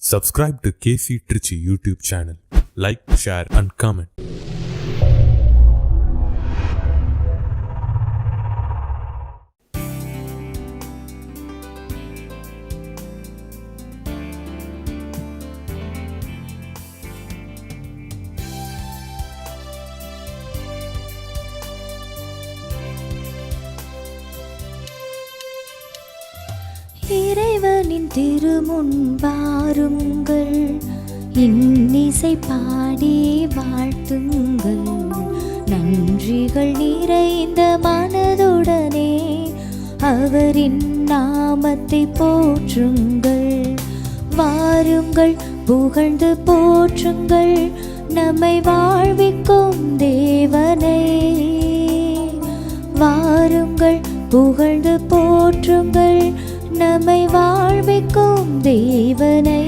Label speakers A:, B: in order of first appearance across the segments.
A: Subscribe to KC Trichy YouTube channel. Like, share and comment.
B: இறைவனின் திருமுன் வாருங்கள், இன்னிசை பாடி வாழ்த்துங்கள், நன்றிகள் நிறைந்த மனதுடனே அவரின் நாமத்தை போற்றுங்கள். வாருங்கள், புகழ்ந்து போற்றுங்கள் நம்மை வாழ்விக்கும் தேவனை. வாருங்கள், புகழ்ந்து போற்றுங்கள் நம்மை வாழ்விக்கும் தேவனை.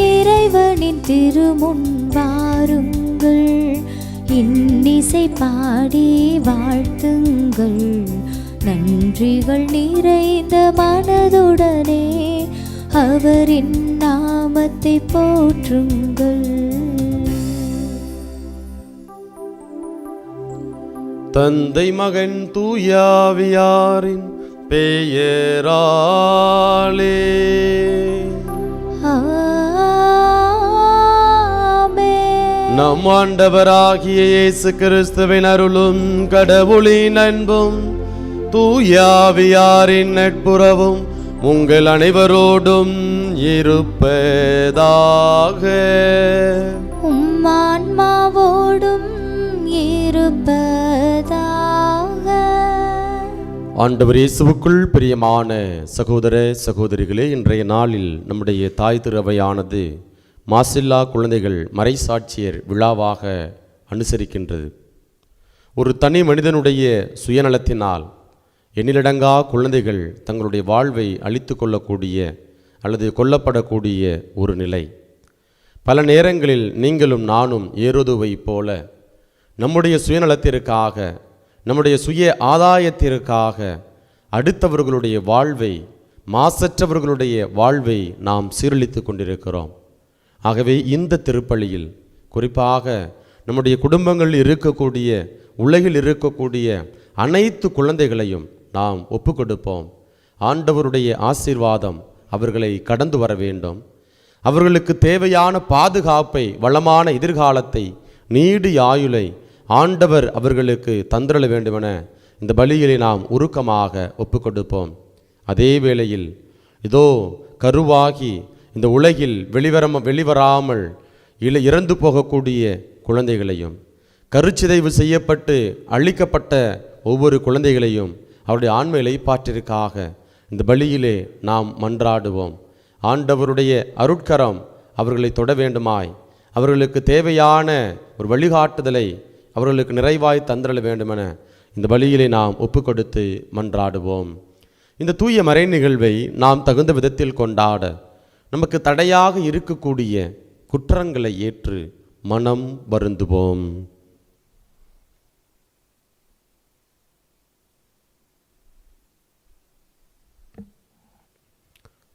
B: இறைவனின் திருமுன் வாருங்கள், இன்னிசை பாடி வாழ்த்துங்கள், நன்றிகள் நிறைந்த மனதுடனே அவரின் நாமத்தை போற்றுங்கள்.
C: தந்தை மகன் தூயாவியாரின் பெயராலே நம் ஆண்டவராகிய இயேசு கிறிஸ்துவின் அருளும் கடவுளின் அன்பும் தூயாவியாரின் நட்புறவும் உங்கள் அனைவரோடும் இருப்பதாக.
B: ஆன்மாவோடும் இருப்பதாக.
C: ஆண்டவர் இயேசுவுக்குள் பிரியமான சகோதர சகோதரிகளே, இன்றைய நாளில் நம்முடைய தாய் திருவையானது மாசில்லா குழந்தைகள் மறைசாட்சியர் விழாவாக அனுசரிக்கின்றது. ஒரு தனி மனிதனுடைய சுயநலத்தினால் எண்ணிலடங்கா குழந்தைகள் தங்களுடைய வாழ்வை அழித்து கொள்ளக்கூடிய அல்லது கொல்லப்படக்கூடிய ஒரு நிலை. பல நேரங்களில் நீங்களும் நானும் ஏரோதுவை போல நம்முடைய சுயநலத்திற்காக, நம்முடைய சுய ஆதாயத்திற்காக அடுத்தவர்களுடைய வாழ்வை, மாசற்றவர்களுடைய வாழ்வை நாம் சீரழித்து கொண்டிருக்கிறோம். ஆகவே இந்த திருப்பலியில் குறிப்பாக நம்முடைய குடும்பங்களில் இருக்கக்கூடிய, உலகில் இருக்கக்கூடிய அனைத்து குழந்தைகளையும் நாம் ஒப்பு கொடுப்போம். ஆண்டவருடைய ஆசீர்வாதம் அவர்களை கடந்து வர வேண்டும். அவர்களுக்கு தேவையான பாதுகாப்பை, வளமான எதிர்காலத்தை, நீடு ஆயுளை ஆண்டவர் அவர்களுக்கு தந்திரள வேண்டுமென இந்த பலியிலே நாம் உருக்கமாக ஒப்பு கொடுப்போம். அதே வேளையில் இதோ கருவாகி இந்த உலகில் வெளிவராமல் இறந்து போகக்கூடிய குழந்தைகளையும், கருச்சிதைவு செய்யப்பட்டு அழிக்கப்பட்ட ஒவ்வொரு குழந்தைகளையும் அவருடைய ஆன்ம இளைப்பாற்றிற்காக இந்த பலியிலே நாம் மன்றாடுவோம். ஆண்டவருடைய அருட்கரம் அவர்களை தொட வேண்டுமாய், அவர்களுக்கு தேவையான ஒரு வழிகாட்டுதலை அவர்களுக்கு நிறைவாய் தந்திரள வேண்டுமென இந்த பலியிலே நாம் ஒப்பு கொடுத்து மன்றாடுவோம். இந்த தூய மறை நிகழ்வை நாம் தகுந்த விதத்தில் கொண்டாட நமக்கு தடையாக இருக்கக்கூடிய குற்றங்களை ஏற்று மனம் வருந்துவோம்.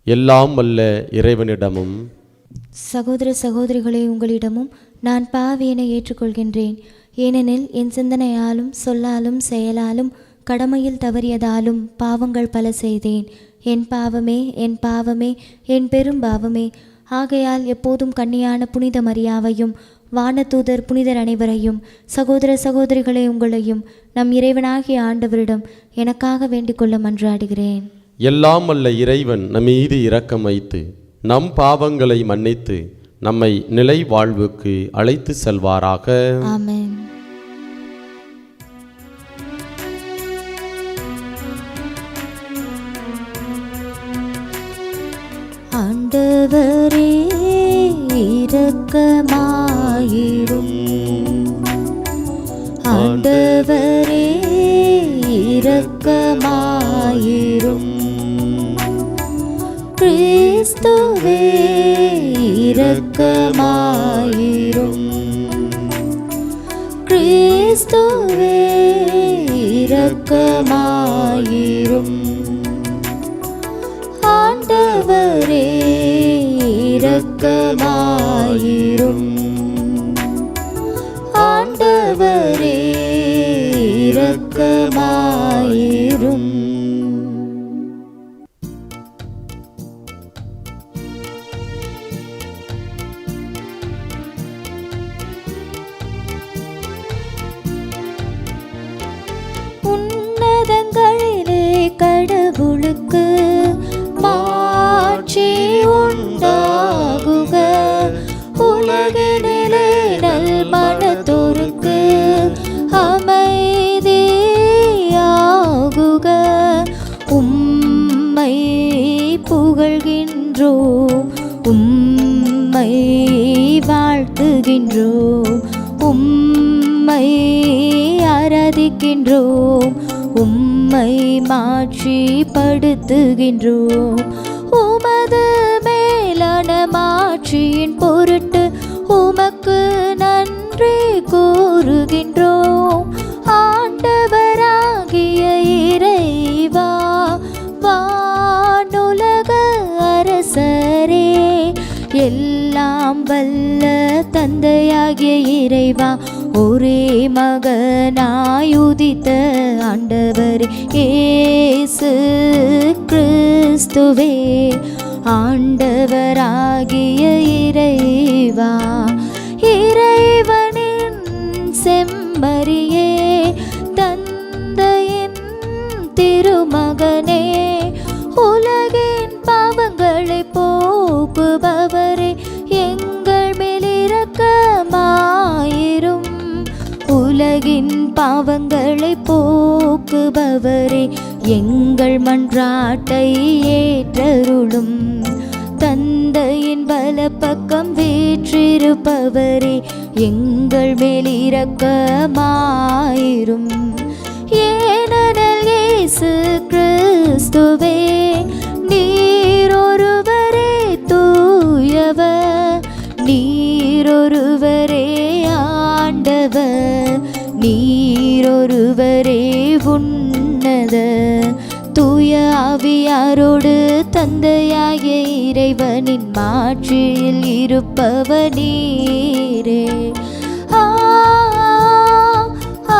C: எல்லாம் வல்ல இறைவனிடமும்
B: சகோதர சகோதரிகளே, உங்களிடமும் நான் பாவியனை ஏற்றுக்கொள்கின்றேன். ஏனெனில் என் சிந்தனையாலும் சொல்லாலும் செயலாலும் கடமையில் தவறியதாலும் பாவங்கள் பல செய்தேன். என் பாவமே, என் பாவமே, என் பெரும் பாவமே. ஆகையால் எப்போதும் கன்னியான புனித மரியாவையும் வானதூதர் புனிதர் அனைவரையும், சகோதர சகோதரிகளே உங்களையும் நம் இறைவனாகிய ஆண்டவரிடம் எனக்காக வேண்டிக் கொள்ள மன்றாடுகிறேன்.
C: எல்லாம் வல்ல இறைவன் நம் மீது இரக்கம் வைத்து நம் பாவங்களை மன்னித்து நம்மை நிலை வாழ்வுக்கு அழைத்து செல்வாராக.
B: ஆமென். ஆண்டவரே இரக்கமாயிரும், ஆண்டவரே இரக்கமாயிரும், கிறிஸ்துவே இரக்கமாயிரும், கிறிஸ்துவே இரக்கமாயிரும். ஆண்டவரே இரக்கமாயிரும். ஆண்டவரே இரக்கமாயிரும். உன்னதங்களிலே கடவுளுக்கு மாட்சி உண்டாகுக. உலகினிலே நல் மனத்தோருக்கு அமைதியாகுக. உம்மை புகழ்கின்றோம், உம்மை வாழ்த்துகின்றோம், உம்மை ஆராதிக்கின்றோம், உம்மை மாட்சிப்படுத்துகின்றோம். உமது மேலான மாட்சியின் பொருட்டு உமக்கு நன்றி கூறுகின்றோம். ஆண்டவராகிய இறைவா, வானுலக அரசரே, எல்லாம் வல்ல தந்தையாகிய இறைவா, ஒரே மகனாய் உதித்த ஆண்டவர் இயேசு கிறிஸ்துவே, ஆண்டவராகிய இறைவா, இறைவனின் செம்மறியே, தந்தையின் திருமகனே, உலகின் பாவங்களை போக்குபவரே, எங்கள் மேல் இரக்கமாயிரும். உலகின் பாவங்களை போக்குபவரே, எங்கள் மன்றாட்டை ஏற்றருளும். தந்தையின் வலப்பக்கம் வீற்றிருப்பவரே, எங்கள் மேல் இரக்கமாயிரும். ஏனெனில் இயேசு கிறிஸ்துவே, நீரொருவரே தூயவர், நீரொருவரே ஆண்டவர், நீரொருவரே உன்னத. தூய ஆவியாரோடு தந்தையாகிய இறைவனின் மாட்சியில் இருப்பவர் நீரே. ஆ ஆ ஆ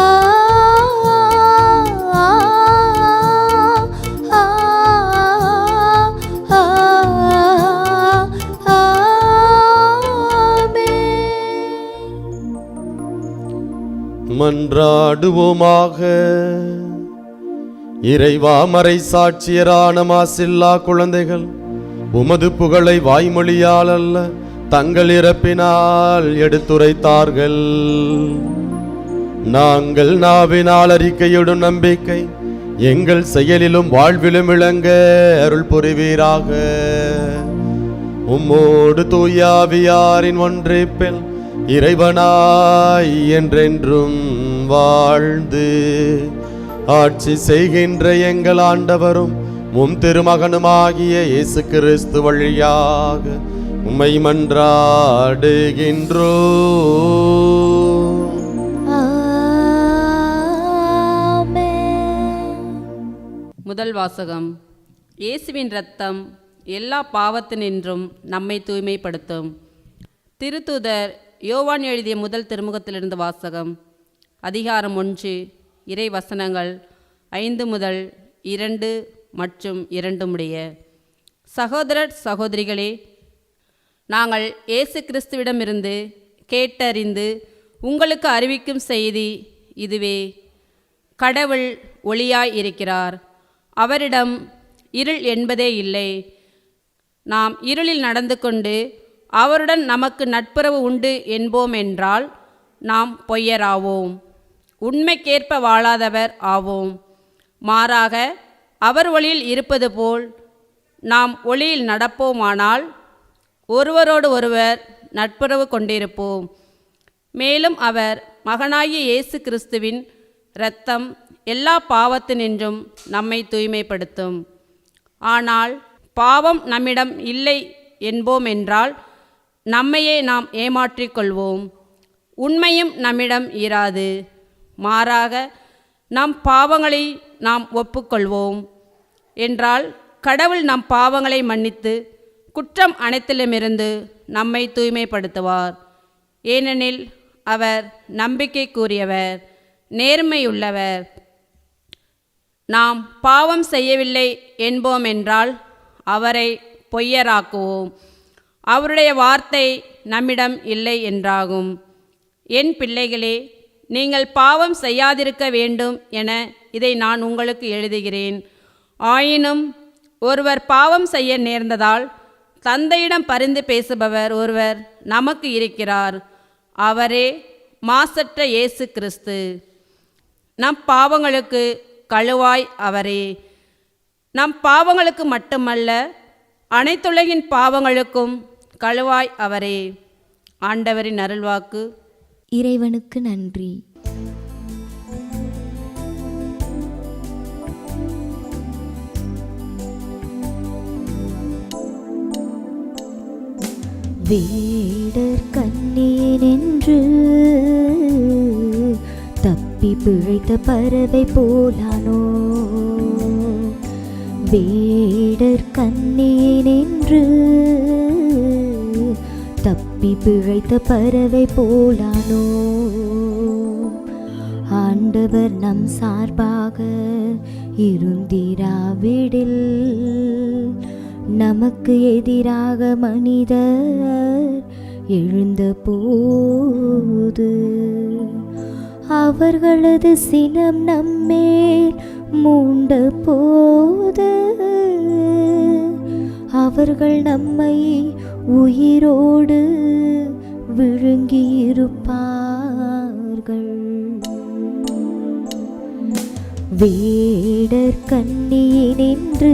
B: ஆ
C: மன்றாடுவோமாக. இறைவா, மறை சாட்சியரான மாசில்லா குழந்தைகள் உமது புகழை வாய்மொழியால் அல்ல, தங்கள் இறப்பினால் எடுத்துரைத்தார்கள். நாங்கள் நாவினால் அறிக்கையிடும் நம்பிக்கை எங்கள் செயலிலும் வாழ்விலும் விளங்க அருள் புரிவீராக. உம்மோடு தூயாவியாரின் ஒன்றிப்பில் இறைவனாய் என்றென்றும் வாழ்ந்து ஆட்சி செய்கின்ற எங்கள் ஆண்டவரும் உம் திருமகனுமாகிய இயேசு கிறிஸ்து வழியாக உம்மை மன்றாடுகின்றோம்.
D: முதல் வாசகம். இயேசுவின் இரத்தம் எல்லா பாவத்தினின்றும் நம்மை தூய்மைப்படுத்தும். திருத்தூதர் யோவான் எழுதிய முதல் திருமுகத்திலிருந்து வாசகம். அதிகாரம் 1, இறை வசனங்கள் 5 முதல் 2 மற்றும் 2 முடிய. சகோதரர் சகோதரிகளே, நாங்கள் இயேசு கிறிஸ்துவிடமிருந்து கேட்டறிந்து உங்களுக்கு அறிவிக்கும் செய்தி இதுவே. கடவுள் ஒளியாய் இருக்கிறார், அவரிடம் இருள் என்பதே இல்லை. நாம் இருளில் நடந்து கொண்டு அவருடன் நமக்கு நட்புறவு உண்டு என்போம் என்றால் நாம் பொய்யராவோம், உண்மைக்கேற்ப வாழாதவர் ஆவோம். மாறாக அவர் ஒளியில் இருப்பது போல் நாம் ஒளியில் நடப்போமானால் ஒருவரோடு ஒருவர் நட்புறவு கொண்டிருப்போம். மேலும் அவர் மகனாகிய இயேசு கிறிஸ்துவின் இரத்தம் எல்லா பாவத்தினின்றும் நம்மை தூய்மைப்படுத்தும். ஆனால் பாவம் நம்மிடம் இல்லை என்போம் என்றால் நம்மையே நாம் ஏமாற்றிக்கொள்வோம், உண்மையும் நம்மிடம் இராது. மாறாக நம் பாவங்களை நாம் ஒப்புக்கொள்வோம், என்றால் கடவுள் நம் பாவங்களை மன்னித்து குற்றம் அனைத்திலுமிருந்து நம்மை தூய்மைப்படுத்துவார். ஏனெனில் அவர் நம்பிக்கைக்குரியவர், நேர்மையுள்ளவர். நாம் பாவம் செய்யவில்லை என்போம் என்றால் அவரை பொய்யராக்குவோம், அவருடைய வார்த்தை நம்மிடம் இல்லை என்றாகும். என் பிள்ளைகளே, நீங்கள் பாவம் செய்யாதிருக்க வேண்டும் என இதை நான் உங்களுக்கு எழுதுகிறேன். ஆயினும் ஒருவர் பாவம் செய்ய நேர்ந்ததால் தந்தையிடம் பரிந்து பேசுபவர் ஒருவர் நமக்கு இருக்கிறார். அவரே மாசற்ற இயேசு கிறிஸ்து. நம் பாவங்களுக்கு கழுவாய் அவரே. நம் பாவங்களுக்கு மட்டுமல்ல, அனைத்துலகின் பாவங்களுக்கும் கழுவாய் அவரே. ஆண்டவரின் அருள்வாக்கு.
B: இறைவனுக்கு நன்றி. வேடர் கண்ணீரென்று தப்பி பிழைத்த பறவை போலானோ, வேடர் கண்ணீரென்று தப்பி பிழைத்த பறவை போலானோ. ஆண்டவர் நம் சார்பாக இருந்திராவிடில் நமக்கு எதிராக மனிதர் எழுந்த போது அவர்களது சினம் நம்மேல் மூண்ட போது அவர்கள் நம்மை உயிரோடு விழுங்கியிருப்பார்கள். வேடர் கண்ணியினின்று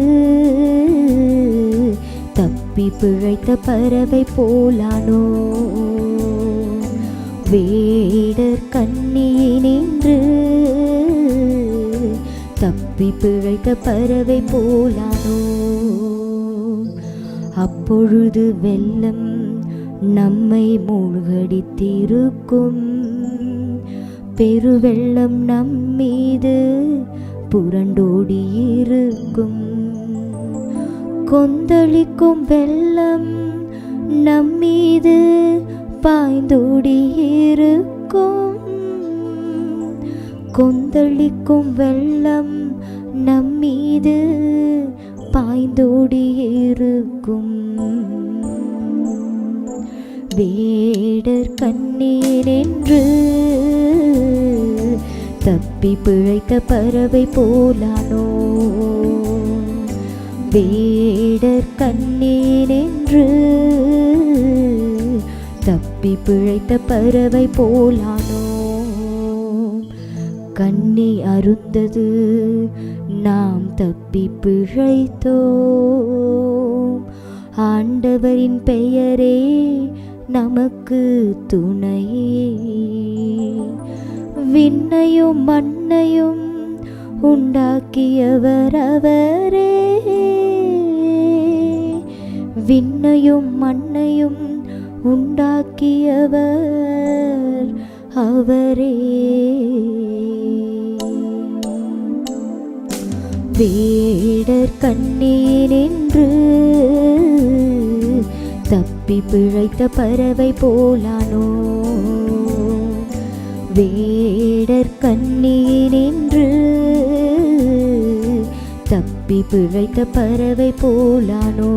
B: தப்பி பிழைத்த பறவை போலானோ, வேடர் கண்ணியினின்று தப்பி பிழைத்த பறவை போலானோ. அப்பொழுது வெள்ளம் நம்மை மூழ்கடித்திருக்கும், பெருவெள்ளம் நம்மீது புரண்டோடியிருக்கும். கொந்தளிக்கும் வெள்ளம் நம்மீது பாய்ந்தோடியிருக்கும், கொந்தளிக்கும் வெள்ளம் நம்மீது பாய்ந்தோடியிருக்கும். வேடர் கண்ணீரென்று தப்பி பிழைத்த பறவை போலானோ, வேடர் கண்ணீரென்று தப்பி பிழைத்த பறவை போலானோ. கண்ணி அருந்தது நாம் தப்பி பிழைத்தோம், ஆண்டவரின் பெயரே நமக்கு துணையே. விண்ணையும் மண்ணையும் உண்டாக்கியவர் அவரே, விண்ணையும் மண்ணையும் உண்டாக்கியவர் அவரே. வேடர் கண்ணீரென்று தப்பி பிழைத்த பறவை போலானோ, வேடர் கண்ணீரென்று தப்பி பிழைத்த பறவை போலானோ.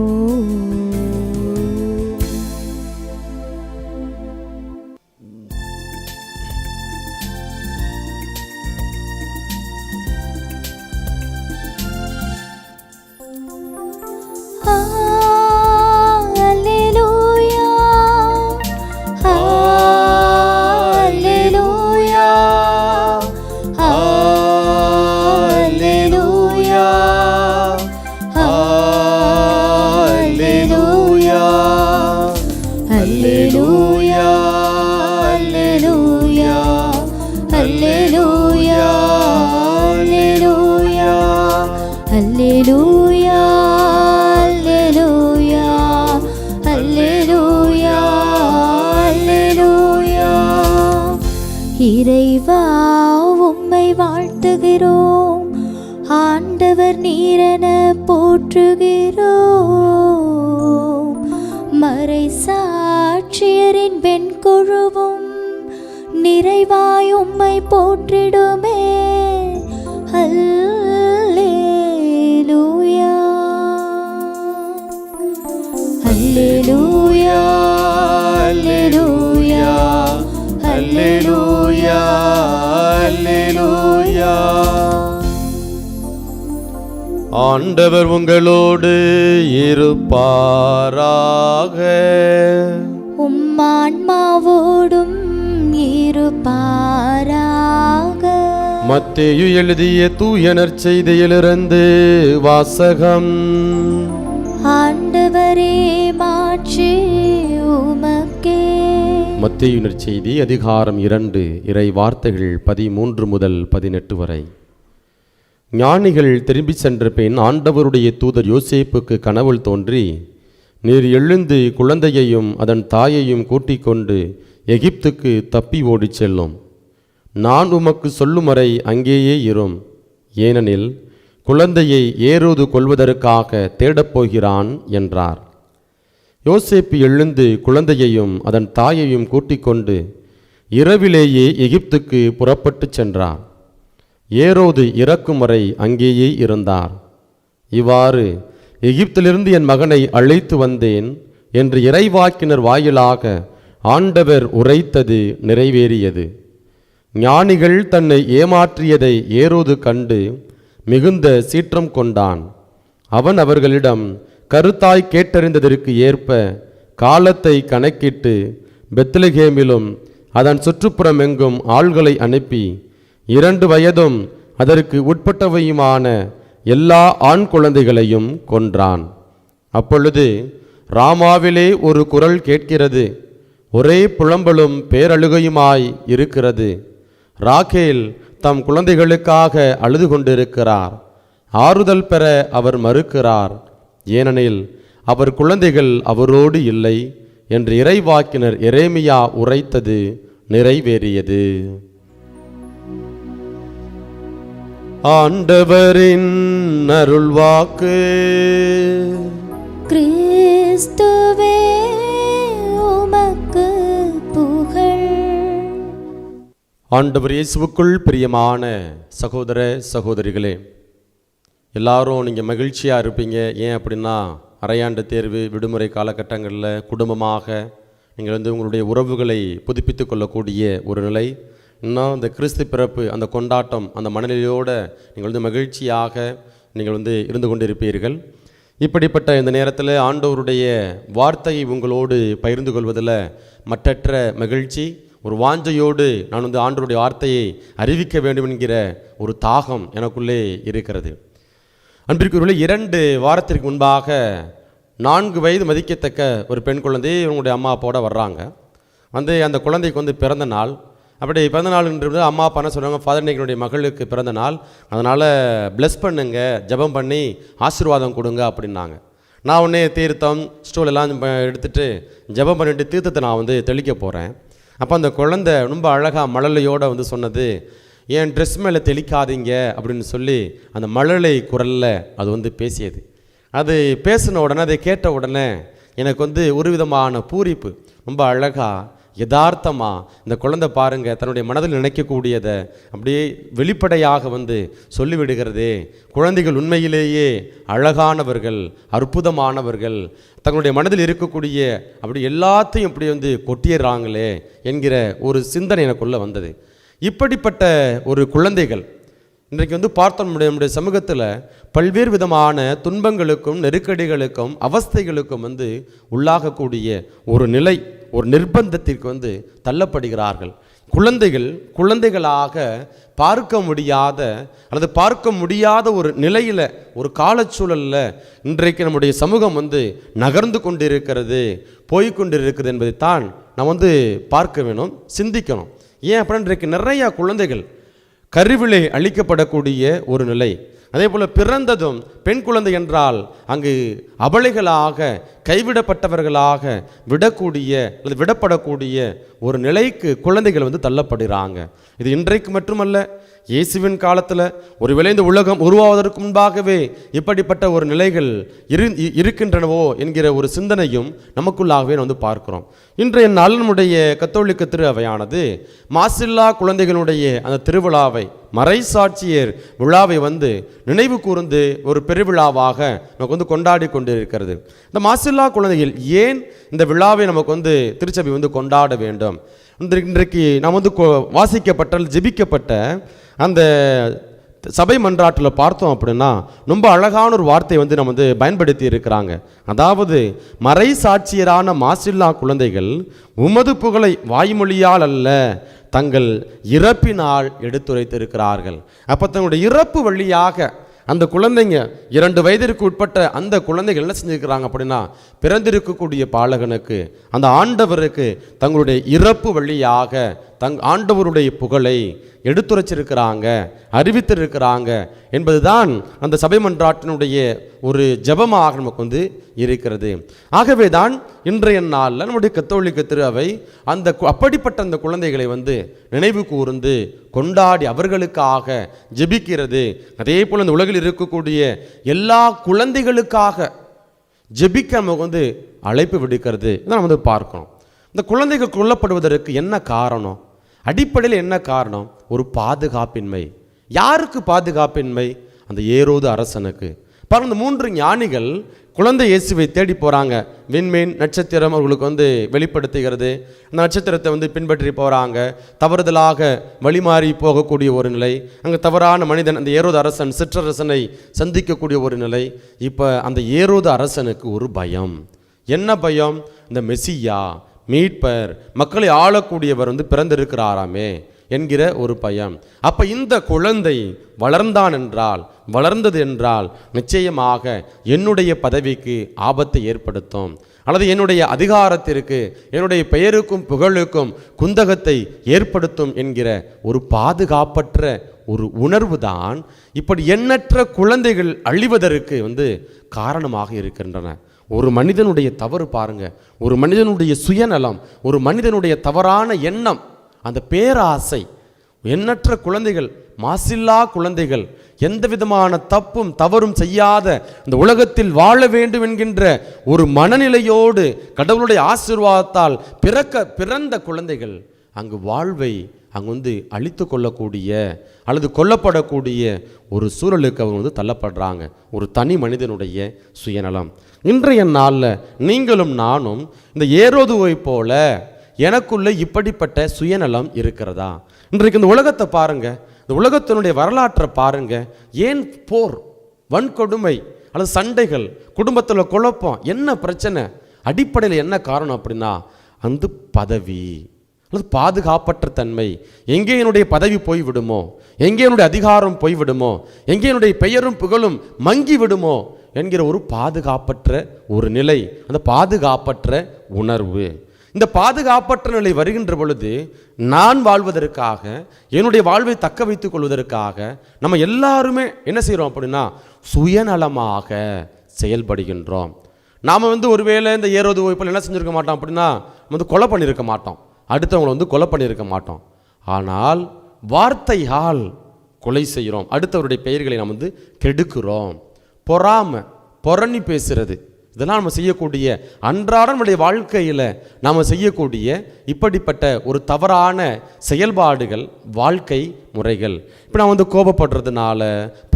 B: இறைவா உம்மை வாழ்த்துகிறோம், ஆண்டவர் ஆண்டவர் நீரென போற்றுகிறோம். மறை சாட்சியரின் வெண்குழுவும் நிறைவாய் உம்மை போற்றிடுமே. அல்லேலூயா அல்லேலூயா அல்லேலூயா அல்லேலூயா அல்லேலூயா.
C: ஆண்டவர் உங்களோடு இருப்பாராக.
B: உம் ஆன்மாவோடும் இருப்பாராக.
C: மத்தேயு எழுதிய தூய நற்செய்தியிலிருந்து வாசகம்.
B: ஆண்டவரே மாட்சி உமக்கே.
C: மத்தேயு நற்செய்தி அதிகாரம் 2 இறை வார்த்தைகள் 13 முதல் 18 வரை. ஞானிகள் திரும்பி சென்ற பின் ஆண்டவருடைய தூதர் யோசேப்புக்கு கனவுள் தோன்றி, நீர் எழுந்து குழந்தையையும் அதன் தாயையும் கூட்டிக் கொண்டு எகிப்துக்கு தப்பி ஓடிச் செல்லும். நான் உமக்கு சொல்லும் வரை அங்கேயே இரும். ஏனெனில் குழந்தையை ஏரோது கொல்வதற்காக தேடப்போகிறான் என்றார். யோசேப்பு எழுந்து குழந்தையையும் அதன் தாயையும் கூட்டிக் கொண்டு இரவிலேயே எகிப்துக்கு புறப்பட்டு சென்றார். ஏரோது இறக்கும் வரை அங்கேயே இருந்தார். இவ்வாறு எகிப்திலிருந்து என் மகனை அழைத்து வந்தேன் என்று இறைவாக்கினர் வாயிலாக ஆண்டவர் உரைத்தது நிறைவேறியது. ஞானிகள் தன்னை ஏமாற்றியதை ஏரோது கண்டு மிகுந்த சீற்றம் கொண்டான். அவன் அவர்களிடம் கருத்தாய் கேட்டறிந்ததற்கு ஏற்ப காலத்தை கணக்கிட்டு பெத்லகேமிலும் அதன் சுற்றுப்புறமெங்கும் ஆள்களை அனுப்பி 2 வயதும் அதற்கு உட்பட்டவையுமான எல்லா ஆண் குழந்தைகளையும் கொன்றான். அப்பொழுது ராமாவிலே ஒரு குரல் கேட்கிறது, ஒரே புலம்பலும் பேரழுகையுமாய் இருக்கிறது. ராகேல் தம் குழந்தைகளுக்காக அழுது கொண்டிருக்கிறார். ஆறுதல் பெற அவர் மறுக்கிறார், ஏனெனில் அவர் குழந்தைகள் அவரோடு இல்லை என்று இறைவாக்கினர் எரேமியா உரைத்தது நிறைவேறியது. ஆண்டவரின் அருள்வாக்கு.
B: கிறிஸ்துவே உமக்கு புகழ்.
C: ஆண்டவர் இயேசுவுக்குள் பிரியமான சகோதர சகோதரிகளே, எல்லாரும் நீங்கள் மகிழ்ச்சியாக இருப்பீங்க. ஏன் அப்படின்னா அரையாண்டு தேர்வு விடுமுறை காலகட்டங்களில் குடும்பமாக நீங்கள் உங்களுடைய உறவுகளை புதுப்பித்து கொள்ளக்கூடிய ஒரு நிலை. இன்னும் இந்த கிறிஸ்து பிறப்பு அந்த கொண்டாட்டம் அந்த மனநிலையோடு நீங்கள் மகிழ்ச்சியாக நீங்கள் இருந்து கொண்டிருப்பீர்கள். இப்படிப்பட்ட இந்த நேரத்தில் ஆண்டவருடைய வார்த்தையை உங்களோடு பகிர்ந்து கொள்வதில் மற்றற்ற மகிழ்ச்சி, ஒரு வாஞ்சையோடு நான் ஆண்டவருடைய வார்த்தையை அறிவிக்க வேண்டும் என்கிற ஒரு தாகம் எனக்குள்ளே இருக்கிறது. அன்பிற்குரியவர்களே, 2 வாரத்திற்கு முன்பாக 4 வயது மதிக்கத்தக்க ஒரு பெண் குழந்தை இவங்களுடைய அம்மா அப்பாவோட வர்றாங்க. அந்த குழந்தைக்கு பிறந்த நாள். அப்படி பிறந்த நாள்ன்றது அம்மா அப்பா என்ன சொல்கிறாங்க, ஃபாதர் இன்னைக்கு என்னுடைய மகளுக்கு பிறந்த நாள், அதனால் ப்ளஸ் பண்ணுங்க, ஜெபம் பண்ணி ஆசீர்வாதம் கொடுங்க அப்படின்னாங்க. நான் உடனே தீர்த்தம் ஸ்டூல் எல்லாம் எடுத்துகிட்டு ஜெபம் பண்ணிட்டு தீர்த்தத்தை நான் தெளிக்க போகிறேன். அப்போ அந்த குழந்தை ரொம்ப அழகாக மழலையோடு சொன்னது, ஏன் ட்ரெஸ் மேலே தெளிக்காதீங்க அப்படின்னு சொல்லி அந்த மழலை குரலில் அது பேசியது. அது பேசின உடனே, அதை கேட்ட உடனே எனக்கு ஒரு விதமான பூரிப்பு. ரொம்ப அழகாக யதார்த்தமாக இந்த குழந்தை பாருங்கள் தன்னுடைய மனதில் நினைக்கக்கூடியதை அப்படியே வெளிப்படையாக சொல்லிவிடுகிறதே. குழந்தைகள் உண்மையிலேயே அழகானவர்கள், அற்புதமானவர்கள், தங்களுடைய மனதில் இருக்கக்கூடிய அப்படி எல்லாத்தையும் அப்படி கொட்டிடுறாங்களே என்கிற ஒரு சிந்தனை எனக்குள்ளே வந்தது. இப்படிப்பட்ட ஒரு குழந்தைகள் இன்றைக்கு பார்த்தோம் நம்முடைய சமூகத்தில் பல்வேறு விதமான துன்பங்களுக்கும் நெருக்கடிகளுக்கும் அவஸ்தைகளுக்கும் உள்ளாகக்கூடிய ஒரு நிலை, ஒரு நிர்பந்தத்திற்கு தள்ளப்படுகிறார்கள். குழந்தைகளாக பார்க்க முடியாத ஒரு நிலையில், ஒரு காலச்சூழலில் இன்றைக்கு நம்முடைய சமூகம் நகர்ந்து கொண்டிருக்கிறது, போய்கொண்டிருக்கிறது என்பதைத்தான் நாம் பார்க்க வேணும், சிந்திக்கணும். ஏன் அப்படின்னா இன்றைக்கு நிறையா குழந்தைகள் கருவிலே அளிக்கப்படக்கூடிய ஒரு நிலை. அதே போல் பிறந்ததும் பெண் குழந்தை என்றால் அங்கு அபலைகளாக கைவிடப்பட்டவர்களாக விடப்படக்கூடிய ஒரு நிலைக்கு குழந்தைகள் தள்ளப்படுகிறாங்க. இது இன்றைக்கு மட்டுமல்ல, இயேசுவின் காலத்தில் ஒருவேளை இந்த உலகம் உருவாவதற்கு முன்பாகவே இப்படிப்பட்ட ஒரு நிலைகள் இருக்கின்றனவோ என்கிற ஒரு சிந்தனையும் நமக்குள்ளாகவே வந்து பார்க்கிறோம். இன்றைய நாள் நம்முடைய கத்தோலிக்க திரு அவையானது மாசில்லா குழந்தைகளுடைய அந்த திருவிழாவை, மறைசாட்சியர் விழாவை வந்து நினைவு கூர்ந்து ஒரு பெருவிழாவாக நமக்கு வந்து கொண்டாடி கொண்டு இருக்கிறது. இந்த மாசில்லா குழந்தைகள் ஏன் இந்த விழாவை நமக்கு வந்து திருச்சபை வந்து கொண்டாட வேண்டும்? இன்றைக்கு நாம் வந்து வாசிக்கப்பட்ட ஜெபிக்கப்பட்ட அந்த சபை மன்றாட்டில் பார்த்தோம் அப்படின்னா ரொம்ப அழகான ஒரு வார்த்தை வந்து நம்ம வந்து பயன்படுத்தி இருக்கிறாங்க. அதாவது மறைசாட்சியரான மாசில்லா குழந்தைகள் உமது புகழை வாய்மொழியால் அல்ல தங்கள் இறப்பினால் எடுத்துரைத்திருக்கிறார்கள். அப்போ தங்களுடைய இறப்பு வழியாக அந்த குழந்தைங்க 2 வயதிற்கு உட்பட்ட அந்த குழந்தைகள் என்ன செஞ்சுருக்கிறாங்க அப்படின்னா, பிறந்திருக்கக்கூடிய பாலகனுக்கு, அந்த ஆண்டவருக்கு தங்களுடைய இறப்பு வழியாக ஆண்டவருடைய புகழை எடுத்துரைச்சிருக்கிறாங்க, அறிவித்திருக்கிறாங்க என்பதுதான் அந்த சபை மன்றாட்டினுடைய ஒரு ஜெபமாக நமக்கு வந்து இருக்கிறது. ஆகவே தான் இன்றைய நாளில் நம்முடைய கத்தோலிக்க திரு அவை அப்படிப்பட்ட அந்த குழந்தைகளை வந்து நினைவு கூர்ந்து கொண்டாடி அவர்களுக்காக ஜெபிக்கிறது. அதே போல் இந்த உலகில் இருக்கக்கூடிய எல்லா குழந்தைகளுக்காக ஜெபிக்க நமக்கு வந்து அழைப்பு விடுக்கிறது. இதை நம்ம வந்து பார்க்கணும். இந்த குழந்தைகள் கொல்லப்படுவதற்கு என்ன காரணம்? அடிப்படையில் என்ன காரணம்? ஒரு பாதுகாப்பின்மை. யாருக்கு பாதுகாப்பின்மை? அந்த ஏரோது அரசனுக்கு. பாருங்க, இந்த 3 ஞானிகள் குழந்தை இயேசுவை தேடி போகிறாங்க. விண்மீன் நட்சத்திரம் அவர்களுக்கு வந்து வெளிப்படுத்துகிறது. அந்த நட்சத்திரத்தை வந்து பின்பற்றி போகிறாங்க. தவறுதலாக வழிமாறி போகக்கூடிய ஒரு நிலை, அங்கே தவறான மனிதன் அந்த ஏரோது அரசன் சிற்றரசனை சந்திக்கக்கூடிய ஒரு நிலை. இப்போ அந்த ஏரோது அரசனுக்கு ஒரு பயம். என்ன பயம்? இந்த மெசியா, மீட்பர், மக்களை ஆளக்கூடியவர் வந்து பிறந்திருக்கிறாராமே என்கிற ஒரு பயம். அப்போ இந்த குழந்தை வளர்ந்தது என்றால் நிச்சயமாக என்னுடைய பதவிக்கு ஆபத்தை ஏற்படுத்தும், அல்லது என்னுடைய அதிகாரத்திற்கு, என்னுடைய பெயருக்கும் புகழுக்கும் குந்தகத்தை ஏற்படுத்தும் என்கிற ஒரு பாதுகாப்பற்ற ஒரு உணர்வு தான் இப்படி எண்ணற்ற குழந்தைகள் அழிவதற்கு வந்து காரணமாக இருக்கின்றன. ஒரு மனிதனுடைய தவறு பாருங்க, ஒரு மனிதனுடைய சுயநலம், ஒரு மனிதனுடைய தவறான எண்ணம், அந்த பேராசை. எண்ணற்ற குழந்தைகள், மாசில்லா குழந்தைகள், எந்த விதமான தப்பும் தவறும் செய்யாத இந்த உலகத்தில் வாழ வேண்டும் என்கின்ற ஒரு மனநிலையோடு கடவுளுடைய ஆசீர்வாதத்தால் பிறந்த குழந்தைகள் அங்கு வாழ்வை அங்கு வந்து அழித்து கொள்ளக்கூடிய அல்லது கொல்லப்படக்கூடிய ஒரு சூழலுக்கு அவங்க வந்து தள்ளப்படுறாங்க. ஒரு தனி மனிதனுடைய சுயநலம். இன்றைய நாளில் நீங்களும் நானும் இந்த ஏரோதுவை போல எனக்குள்ள இப்படிப்பட்ட சுயநலம் இருக்கிறதா? இன்றைக்கு இந்த உலகத்தை பாருங்க, இந்த உலகத்தினுடைய வரலாற்றை பாருங்க. ஏன் போர், வன்கொடுமை அல்லது சண்டைகள், குடும்பத்தில் குழப்பம், என்ன பிரச்சனை? அடிப்படையில் என்ன காரணம் அப்படின்னா அந்த பதவி அல்லது பாதுகாப்பற்ற தன்மை. எங்கே என்னுடைய பதவி போய்விடுமோ, எங்கே என்னுடைய அதிகாரம் போய்விடுமோ, எங்கே என்னுடைய பெயரும் புகழும் மங்கி விடுமோ என்கிற ஒரு பாதுகாப்பற்ற ஒரு நிலை, அந்த பாதுகாப்பற்ற உணர்வு. இந்த பாதுகாப்பற்ற நிலை வருகின்ற பொழுது நான் வாழ்வதற்காக, என்னுடைய வாழ்வை தக்க வைத்துக் கொள்வதற்காக நம்ம எல்லாருமே என்ன செய்கிறோம் அப்படின்னா சுயநலமாக செயல்படுகின்றோம். நாம் வந்து ஒருவேளை இந்த ஏரோது போல் என்ன செஞ்சுருக்க மாட்டோம் அப்படின்னா வந்து கொலை பண்ணியிருக்க மாட்டோம், அடுத்தவங்களை வந்து கொலை பண்ணியிருக்க மாட்டோம். ஆனால் வார்த்தையால் கொலை செய்கிறோம், அடுத்தவருடைய பெயர்களை நாம் வந்து கெடுக்கிறோம். பொறாமை, புரணி பேசுறது, இதெல்லாம் நம்ம செய்யக்கூடிய அன்றாட நம்முடைய வாழ்க்கையில் நாம் செய்யக்கூடிய இப்படிப்பட்ட ஒரு தவறான செயல்பாடுகள், வாழ்க்கை முறைகள். இப்போ நான் வந்து கோபப்படுறதுனால,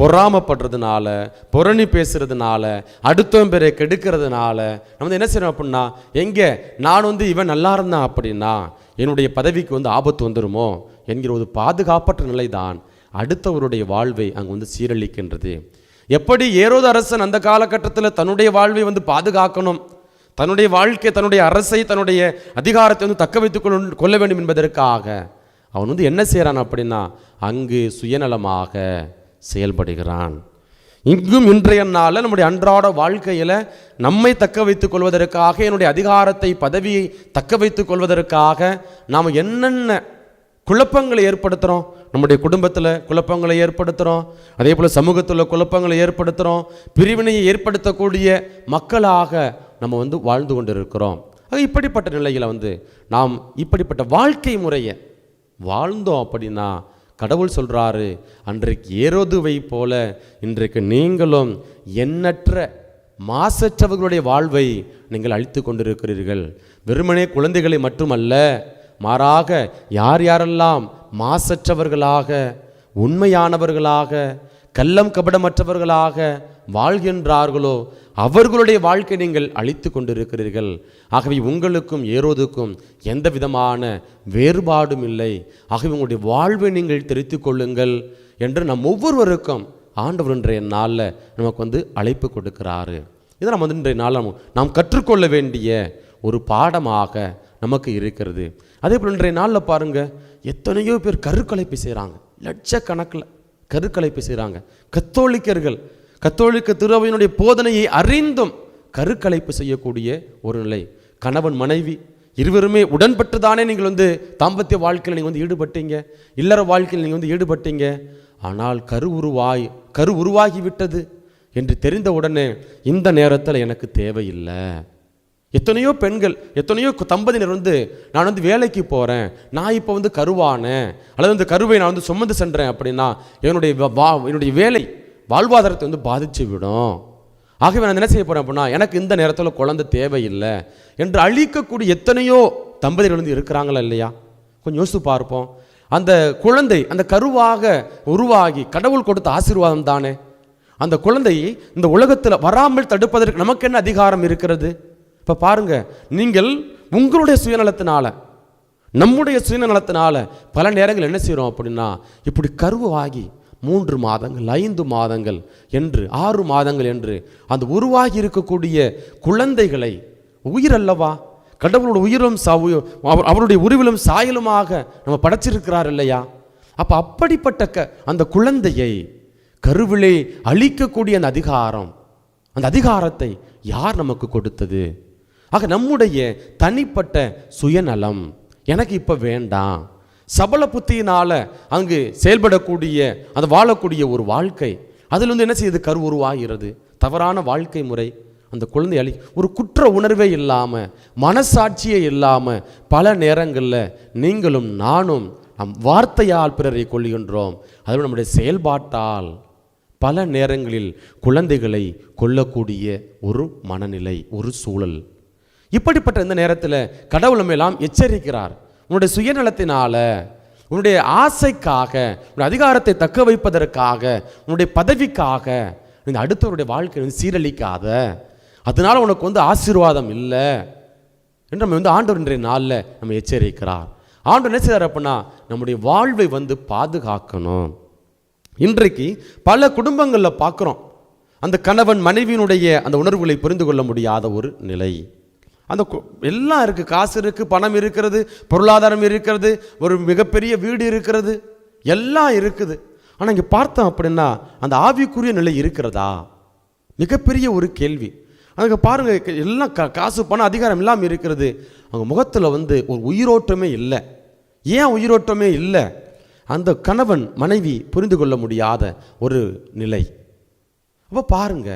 C: பொறாமப்படுறதுனால, புரணி பேசுறதுனால, அடுத்தவன் பேரை கெடுக்கிறதுனால நம்ம வந்து என்ன செய்யணும் அப்படின்னா, எங்கே நான் வந்து இவன் நல்லா இருந்தான் அப்படின்னா என்னுடைய பதவிக்கு வந்து ஆபத்து வந்துடுமோ என்கிற ஒரு பாதுகாப்பற்ற நிலை தான் அடுத்தவருடைய வாழ்வை அங்கே வந்து சீரழிக்கின்றது. எப்படி ஏரோது அரசன் அந்த காலகட்டத்தில் தன்னுடைய வாழ்வை வந்து பாதுகாக்கணும், தன்னுடைய வாழ்க்கை, தன்னுடைய அரசை, தன்னுடைய அதிகாரத்தை வந்து தக்க வைத்துக் கொள்ள வேண்டும் என்பதற்காக அவன் வந்து என்ன செய்கிறான் அப்படின்னா அங்கு சுயநலமாக செயல்படுகிறான். இங்கும் இன்றைய நாளில் நம்முடைய அன்றாட வாழ்க்கையில் நம்மை தக்க வைத்துக் கொள்வதற்காக, என்னுடைய அதிகாரத்தை, பதவியை தக்க வைத்துக் கொள்வதற்காக நாம் என்னென்ன குழப்பங்களை ஏற்படுத்துகிறோம். நம்முடைய குடும்பத்தில் குழப்பங்களை ஏற்படுத்துகிறோம், அதே போல் சமூகத்தில் குழப்பங்களை ஏற்படுத்துகிறோம், பிரிவினையை ஏற்படுத்தக்கூடிய மக்களாக நம்ம வந்து வாழ்ந்து கொண்டு இருக்கிறோம். இப்படிப்பட்ட நிலையில் வந்து நாம் இப்படிப்பட்ட வாழ்க்கை முறையை வாழ்ந்தோம் அப்படின்னா கடவுள் சொல்கிறாரு, அன்றைக்கு ஏரோதுவை போல இன்றைக்கு நீங்களும் எண்ணற்ற மாசற்றவர்களுடைய வாழ்வை நீங்கள் அழித்து கொண்டிருக்கிறீர்கள். வெறுமனே குழந்தைகளை மட்டுமல்ல, மாறாக யார் யாரெல்லாம் மாசற்றவர்களாக, உண்மையானவர்களாக, கள்ளம் கபடமற்றவர்களாக வாழ்கின்றார்களோ அவர்களுடைய வாழ்க்கை நீங்கள் அழித்து கொண்டிருக்கிறீர்கள். ஆகவே உங்களுக்கும் ஏரோதுக்கும் எந்த விதமான வேறுபாடும் இல்லை. ஆகவே உங்களுடைய வாழ்வை நீங்கள் தெரிந்து கொள்ளுங்கள் என்று நம் ஒவ்வொருவருக்கும் ஆண்டவர் இன்றைய நாளில் நமக்கு அழைப்பு கொடுக்கிறாரு. இதை நம்ம இன்றைய நாளில் நாம் கற்றுக்கொள்ள வேண்டிய ஒரு பாடமாக நமக்கு இருக்கிறது. அதே போல் இன்றைய நாளில் பாருங்கள், எத்தனையோ பேர் கருக்கலைப்பு செய்கிறாங்க, லட்சக்கணக்கில் கருக்கலைப்பு செய்கிறாங்க. கத்தோலிக்க திருவையினுடைய போதனையை அறிந்தும் கருக்கலைப்பு செய்யக்கூடிய ஒரு நிலை. கணவன் மனைவி இருவருமே உடன்பட்டு தானே நீங்கள் தாம்பத்திய வாழ்க்கையில் நீங்கள் ஈடுபட்டீங்க, இல்லற வாழ்க்கையில் நீங்கள் ஈடுபட்டீங்க. ஆனால் கரு உருவாகிவிட்டது என்று தெரிந்த உடனே இந்த நேரத்தில் எனக்கு தேவையில்லை. எத்தனையோ பெண்கள், எத்தனையோ தம்பதியினர் நான் வேலைக்கு போகிறேன், நான் இப்போ கருவானேன், அல்லது கருவை நான் சுமந்து சென்றேன் அப்படின்னா என்னுடைய வேலை வாழ்வாதாரத்தை பாதிச்சு விடும். ஆகவே நான் என்ன செய்ய போகிறேன் அப்படின்னா எனக்கு இந்த நேரத்தில் குழந்தை தேவையில்லை என்று அழிக்கக்கூடிய எத்தனையோ தம்பதியினர் இருக்கிறாங்களா இல்லையா? கொஞ்சம் யோசித்து பார்ப்போம். அந்த குழந்தை அந்த கருவாக உருவாகி கடவுள் கொடுத்த ஆசீர்வாதம் தானே. அந்த குழந்தையை இந்த உலகத்தில் வராமல் தடுப்பதற்கு நமக்கு என்ன அதிகாரம் இருக்கிறது? இப்போ பாருங்க, நீங்கள் உங்களுடைய சுயநலத்தினால, நம்முடைய சுயநலத்தினால பல நேரங்கள் என்ன செய்கிறோம் அப்படின்னா, இப்படி கருவாகி 3 மாதங்கள் 5 மாதங்கள் என்று 6 மாதங்கள் என்று அந்த உருவாகி இருக்கக்கூடிய குழந்தைகளை, உயிரல்லவா, கடவுளோட உயிரும் அவருடைய உருவிலும் சாயலுமாக நம்ம படைச்சிருக்கிறார் இல்லையா? அப்போ அப்படிப்பட்ட அந்த குழந்தையை கருவிலே அழிக்கக்கூடிய அந்த அதிகாரத்தை யார் நமக்கு கொடுத்தது? ஆக நம்முடைய தனிப்பட்ட சுயநலம், எனக்கு இப்போ வேண்டாம், சபல புத்தியினால் அங்கு செயல்படக்கூடிய அந்த வாழக்கூடிய ஒரு வாழ்க்கை, அதில் என்ன செய்யுது? கரு உருவாகிறது. தவறான வாழ்க்கை முறை. அந்த குழந்தை ஒரு குற்ற உணர்வே இல்லாமல், மனசாட்சியே இல்லாமல் பல நேரங்களில் நீங்களும் நானும் நம் வார்த்தையால் பிறரை கொள்ளுகின்றோம். அதில் நம்முடைய செயல்பாட்டால் பல நேரங்களில் குழந்தைகளை கொல்லக்கூடிய ஒரு மனநிலை, ஒரு சூழல். இப்படிப்பட்ட இந்த நேரத்தில் கடவுள் நம்மெல்லாம் எச்சரிக்கிறார். உன்னுடைய சுயநலத்தினால, உன்னுடைய ஆசைக்காக, உன்னுடைய அதிகாரத்தை தக்க வைப்பதற்காக, உன்னுடைய பதவிக்காக இந்த அடுத்தவருடைய வாழ்க்கை சீரழிக்காத, அதனால உனக்கு ஆசீர்வாதம் இல்லை என்று நம்ம ஆண்டவர் இன்றைய நாளில் நம்ம எச்சரிக்கிறார். ஆண்டவர் என்ன செய்கிறார் அப்படின்னா, நம்முடைய வாழ்வை பாதுகாக்கணும். இன்றைக்கு பல குடும்பங்களில் பார்க்குறோம், அந்த கணவன் மனைவியினுடைய அந்த உணர்வுகளை புரிந்து கொள்ள முடியாத ஒரு நிலை. அந்த எல்லாம் இருக்குது, காசு இருக்குது, பணம் இருக்கிறது, பொருளாதாரம் இருக்கிறது, ஒரு மிகப்பெரிய வீடு இருக்கிறது, எல்லாம் இருக்குது. ஆனால் இங்கே பார்த்தோம் அப்படின்னா அந்த ஆவிக்குரிய நிலை இருக்கிறதா? மிகப்பெரிய ஒரு கேள்வி. அதுக்கு பாருங்கள், எல்லாம் காசு பணம் அதிகாரம் எல்லாம் இருக்கிறது, அவங்க முகத்தில் ஒரு உயிரோட்டமே இல்லை. ஏன் உயிரோட்டமே இல்லை? அந்த கணவன் மனைவி புரிந்து கொள்ள முடியாத ஒரு நிலை. அப்போ பாருங்க,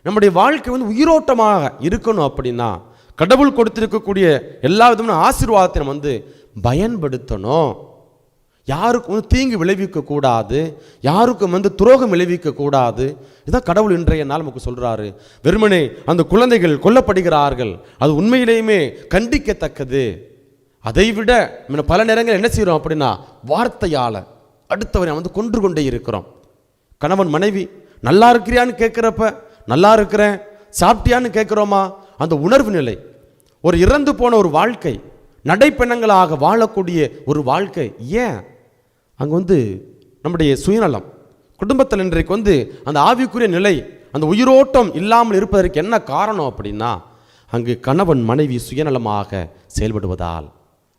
C: நம்முடைய வாழ்க்கை உயிரோட்டமாக இருக்கணும் அப்படின்னா கடவுள் கொடுத்திருக்கக்கூடிய எல்லா விதமான ஆசீர்வாதத்தை நம்ம பயன்படுத்தணும். யாருக்கும் தீங்கு விளைவிக்க கூடாது, யாருக்கும் துரோகம் விளைவிக்க கூடாது. இதுதான் கடவுள் இன்றைய நாள் நமக்கு சொல்றாரு. வெறுமனே அந்த குழந்தைகள் கொல்லப்படுகிறார்கள், அது உண்மையிலேயுமே கண்டிக்கத்தக்கது. அதைவிட பல நேரங்கள் என்ன செய்கிறோம் அப்படின்னா வார்த்தையால் அடுத்தவரை கொன்று கொண்டே இருக்கிறோம். கணவன் மனைவி நல்லா இருக்கிறியான்னு கேட்குறப்ப நல்லா இருக்கிறேன், சாப்பிட்டியான்னு கேட்குறோமா? அந்த உணர்வு நிலை, ஒரு இறந்து போன ஒரு வாழ்க்கை, நடைப்பெண்ணங்களாக வாழக்கூடிய ஒரு வாழ்க்கை. ஏன்? அங்கே நம்முடைய சுயநலம் குடும்பத்தில் இன்றைக்கு அந்த ஆவிக்குரிய நிலை, அந்த உயிரோட்டம் இல்லாமல் இருப்பதற்கு என்ன காரணம் அப்படின்னா, அங்கு கணவன் மனைவி சுயநலமாக செயல்படுவதால்.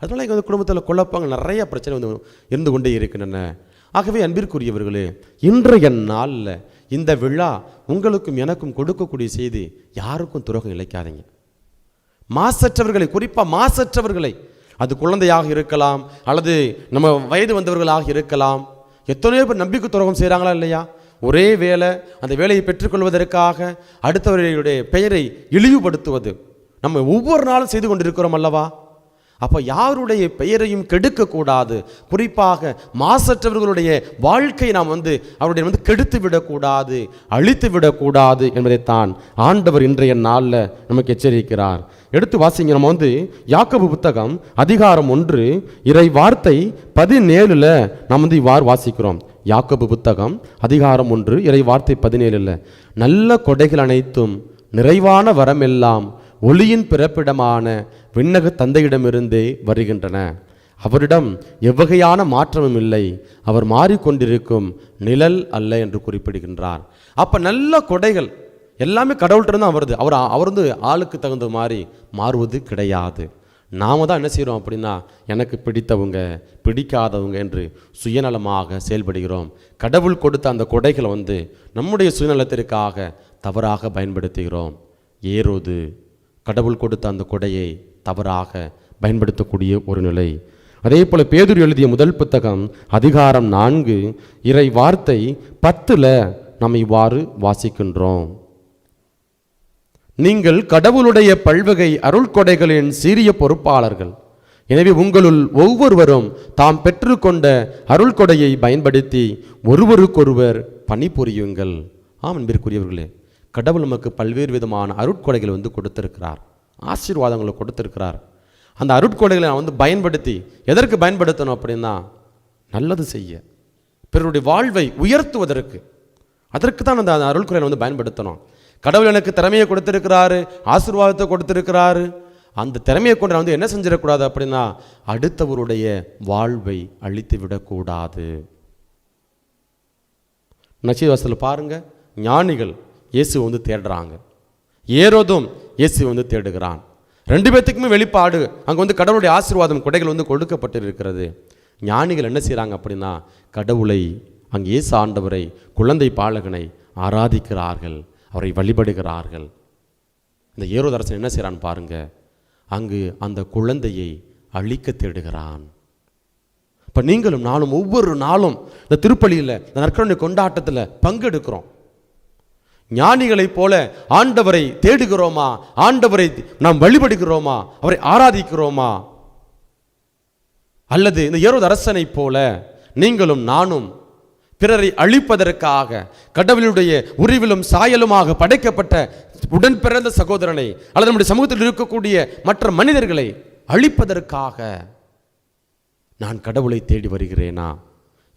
C: அதனால எங்கள் குடும்பத்தில் குழப்பங்கள், நிறைய பிரச்சனை இருந்து கொண்டே இருக்கின்றன. ஆகவே அன்பிற்குரியவர்களே, இன்றைய நாளில் இந்த விழா உங்களுக்கும் எனக்கும் கொடுக்கக்கூடிய செய்தி, யாருக்கும் துரோகம் இழைக்காதீங்க. மாசற்றவர்களை, குறிப்பாக மாசற்றவர்களை, அது குழந்தையாக இருக்கலாம், அல்லது நம்ம வயது வந்தவர்களாக இருக்கலாம். எத்தனையோ பேர் நம்பிக்கை துரோகம் செய்கிறாங்களா இல்லையா? ஒரே வேலை, அந்த வேலையை பெற்றுக்கொள்வதற்காக அடுத்தவர்களுடைய பெயரை இழிவுபடுத்துவது நம்ம ஒவ்வொரு நாளும் செய்து கொண்டிருக்கிறோம் அல்லவா? அப்போ யாருடைய பெயரையும் கெடுக்கக்கூடாது. குறிப்பாக மாசற்றவர்களுடைய வாழ்க்கையை நாம் அவருடைய கெடுத்து விடக்கூடாது, அழித்து விடக்கூடாது என்பதைத்தான் ஆண்டவர் இன்றைய நாளில் நமக்கு எச்சரிக்கிறார். எடுத்து வாசிங்க. நம்ம யாக்கோபு புத்தகம் அதிகாரம் 1 இறை வார்த்தை 17 நாம் இவ்வாறு வாசிக்கிறோம். யாக்கோபு புத்தகம் அதிகாரம் 1 இறை வார்த்தை 17 நல்ல கொடைகள் அனைத்தும் நிறைவான வரமெல்லாம் ஒளியின் பிறப்பிடமான விண்ணக தந்தையிடமிருந்தே வருகின்றன. அவரிடம் எவ்வகையான மாற்றமும் இல்லை, அவர் மாறிக்கொண்டிருக்கும் நிழல் அல்ல என்று குறிப்பிடுகின்றார். அப்போ நல்ல கொடைகள் எல்லாமே கடவுள்கிட்ட தான் வருது. அவர் ஆளுக்கு தகுந்த மாதிரி மாறுவது கிடையாது. நாம தான் என்ன செய்கிறோம் அப்படின்னா, எனக்கு பிடித்தவங்க பிடிக்காதவங்க என்று சுயநலமாக செயல்படுகிறோம். கடவுள் கொடுத்த அந்த கொடைகளை நம்முடைய சுயநலத்திற்காக தவறாக பயன்படுத்துகிறோம். ஏரோது கடவுள் கொடுத்த அந்த கொடையை தவறாக பயன்படுத்தக்கூடிய ஒரு நிலை. அதே போல பேதுரு எழுதிய முதல் புத்தகம் அதிகாரம் 4 இறை வார்த்தை 10 நாம் இவ்வாறு வாசிக்கின்றோம். நீங்கள் கடவுளுடைய பல்வகை அருள் கொடைகளின் சீரிய பொறுப்பாளர்கள். எனவே உங்களுள் ஒவ்வொருவரும் தாம் பெற்றுக்கொண்ட அருள் கொடையை பயன்படுத்தி ஒருவருக்கொருவர் பணிபுரியுங்கள். அன்பிற்குரியவர்களே, கடவுள் நமக்கு பல்வேறு விதமான அருட்கொடைகளை கொடுத்திருக்கிறார், ஆசீர்வாதங்களை கொடுத்திருக்கிறார். அந்த அருட்கொடைகளை நான் பயன்படுத்தி எதற்கு பயன்படுத்தணும் அப்படின்னா, நல்லது செய்ய, பிறருடைய வாழ்வை உயர்த்துவதற்கு, அதற்கு தான் அந்த அருட்கொடைகளை பயன்படுத்தணும். கடவுள் எனக்கு திறமையை கொடுத்திருக்கிறாரு, ஆசீர்வாதத்தை கொடுத்திருக்கிறாரு. அந்த திறமையை கொண்டு நான் என்ன செஞ்சிடக்கூடாது அப்படின்னா, அடுத்தவருடைய வாழ்வை அழித்து விடக்கூடாது. நச்சீவாசத்தில் பாருங்க, ஞானிகள் இயேசு தேடுறாங்க, ஏரோதும் இயேசு தேடுகிறான். 2 பேர்த்துக்குமே வெளிப்பாடு அங்கே கடவுளுடைய ஆசீர்வாதம் கொடைகள் கொடுக்கப்பட்டிருக்கிறது. ஞானிகள் என்ன செய்கிறாங்க அப்படின்னா, கடவுளை அங்கே இயேசு ஆண்டவரை, குழந்தை பாலகனை ஆராதிக்கிறார்கள், அவரை வழிபடுகிறார்கள். இந்த ஏரோது அரசன் என்ன செய்கிறான்னு பாருங்க, அங்கு அந்த குழந்தையை அழிக்க தேடுகிறான். இப்போ நீங்களும் நானும் ஒவ்வொரு நாளும் இந்த திருப்பலியில், இந்த நற்கருணை கொண்டாட்டத்தில் பங்கெடுக்கிறோம். ஞானிகளைப் போல ஆண்டவரை தேடுகிறோமா? ஆண்டவரை நாம் வழிபடுகிறோமா? அவரை ஆராதிக்கிறோமா? அல்லது இந்த ஏரோது அரசனை போல நீங்களும் நானும் பிறரை அழிப்பதற்காக, கடவுளுடைய உருவிலும் சாயலுமாக படைக்கப்பட்ட உடன் பிறந்த சகோதரனை அல்லது நம்முடைய சமூகத்தில் இருக்கக்கூடிய மற்ற மனிதர்களை அழிப்பதற்காக நான் கடவுளை தேடி வருகிறேனா?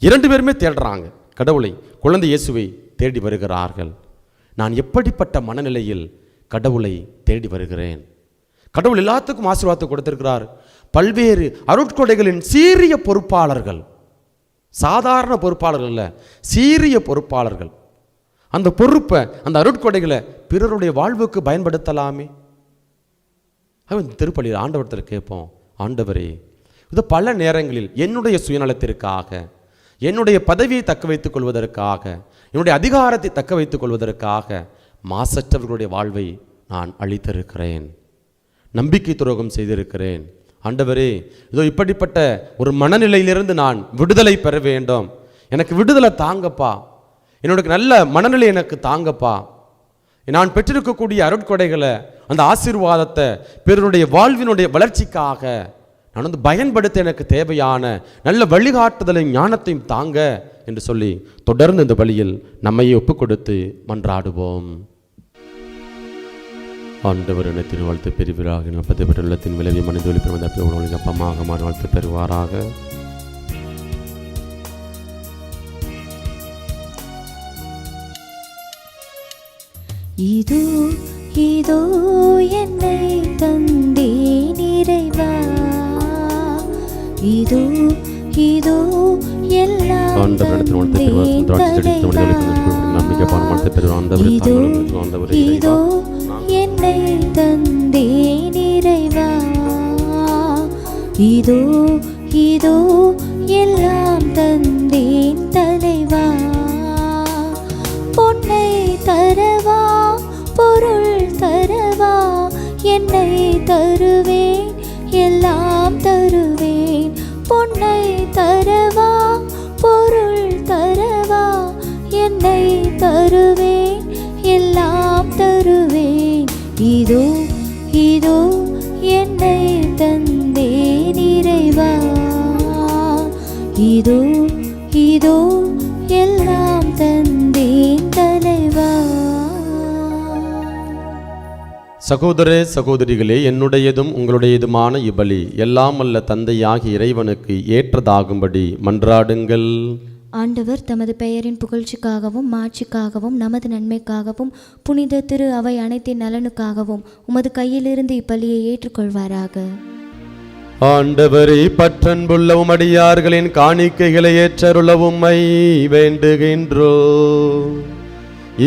C: 2 பேருமே தேடுறாங்க கடவுளை, குழந்தை இயேசுவை தேடி வருகிறார்கள். நான் எப்படிப்பட்ட மனநிலையில் கடவுளை தேடி வருகிறேன்? கடவுள் எல்லாத்துக்கும் ஆசீர்வாதத்தை கொடுத்திருக்கிறார். பல்வேறு அருட்கொடைகளின் சீரிய பொறுப்பாளர்கள், சாதாரண பொறுப்பாளர்கள் அல்ல, சீரிய பொறுப்பாளர்கள். அந்த பொறுப்பை, அந்த அருட்கொடைகளை பிறருடைய வாழ்வுக்கு பயன்படுத்தலாமே. இந்த திருப்பலியில் ஆண்டவரத்தில் கேட்போம், ஆண்டவரே, இது பல நேரங்களில் என்னுடைய சுயநலத்திற்காக, என்னுடைய பதவியை தக்க வைத்துக் கொள்வதற்காக, என்னுடைய அதிகாரத்தை தக்க வைத்துக் கொள்வதற்காக மாசற்றவர்களுடைய வாழ்வை நான் அழித்திருக்கிறேன், நம்பிக்கை துரோகம் செய்திருக்கிறேன். ஆண்டவரே, இதோ இப்படிப்பட்ட ஒரு மனநிலையிலிருந்து நான் விடுதலை பெற வேண்டும். எனக்கு விடுதலை தாங்கப்பா, என்னோட நல்ல மனநிலை எனக்கு தாங்கப்பா. நான் பெற்றிருக்கக்கூடிய அருட்கொடைகளை, அந்த ஆசீர்வாதத்தை பிறருடைய வாழ்வினுடைய வளர்ச்சிக்காக நான் பயன்படுத்த எனக்கு தேவையான நல்ல வழிகாட்டுதலையும் ஞானத்தையும் தாங்க என்று சொல்லி தொடர்ந்து இந்த வழியில் நம்மையே ஒப்புக் கொடுத்து மன்றாடுவோம். ஆண்டவர் என திருவாழ்த்து பெறுவீராக. 40 பெற்றுள்ளத்தின் விளைவி மனித ஒளிப்பின் அப்பமாக வாழ்த்து பெறுவாராக.
B: இதோ இதோ என்னை தந்தேன் இறைவா, இதோ இதோ எல்லாம் இதோ என்னை தந்தேன் இறைவா, இதோ இதோ எல்லாம் தந்தேன் தலைவா. பொன்னை தரவா, பொருள் தரவா, என்னை தருவேன், எல்லாம் தருவேன். பொன்னை தரவா, பொருள் தரவா, என்னை தருவேன், எல்லாம் தருவேன். இதோ இதோ என்னை தந்தேன் இதோ இதோ எல்லாம் தந்தேன் தலைவா.
C: சகோதர சகோதரிகளே, என்னுடையதும் உங்களுடையதுமான இபலி எல்லாம் அல்ல தந்தையாகிய இறைவனுக்கு ஏற்றதாகும்படி மன்றாடுங்கள்.
B: ஆண்டவர் தமது பெயரின் புகழ்ச்சிக்காகவும் மாட்சிக்காகவும் நமது நன்மைக்காகவும் புனித திரு அவை அனைத்தின் நலனுக்காகவும் உமது கையிலிருந்து இப்பலியை ஏற்றுக்கொள்வாராக.
C: ஆண்டவரே, பற்றன்புள்ள உமடியார்களின் காணிக்கைகளை ஏற்றருள உம்மை வேண்டுகின்றோ.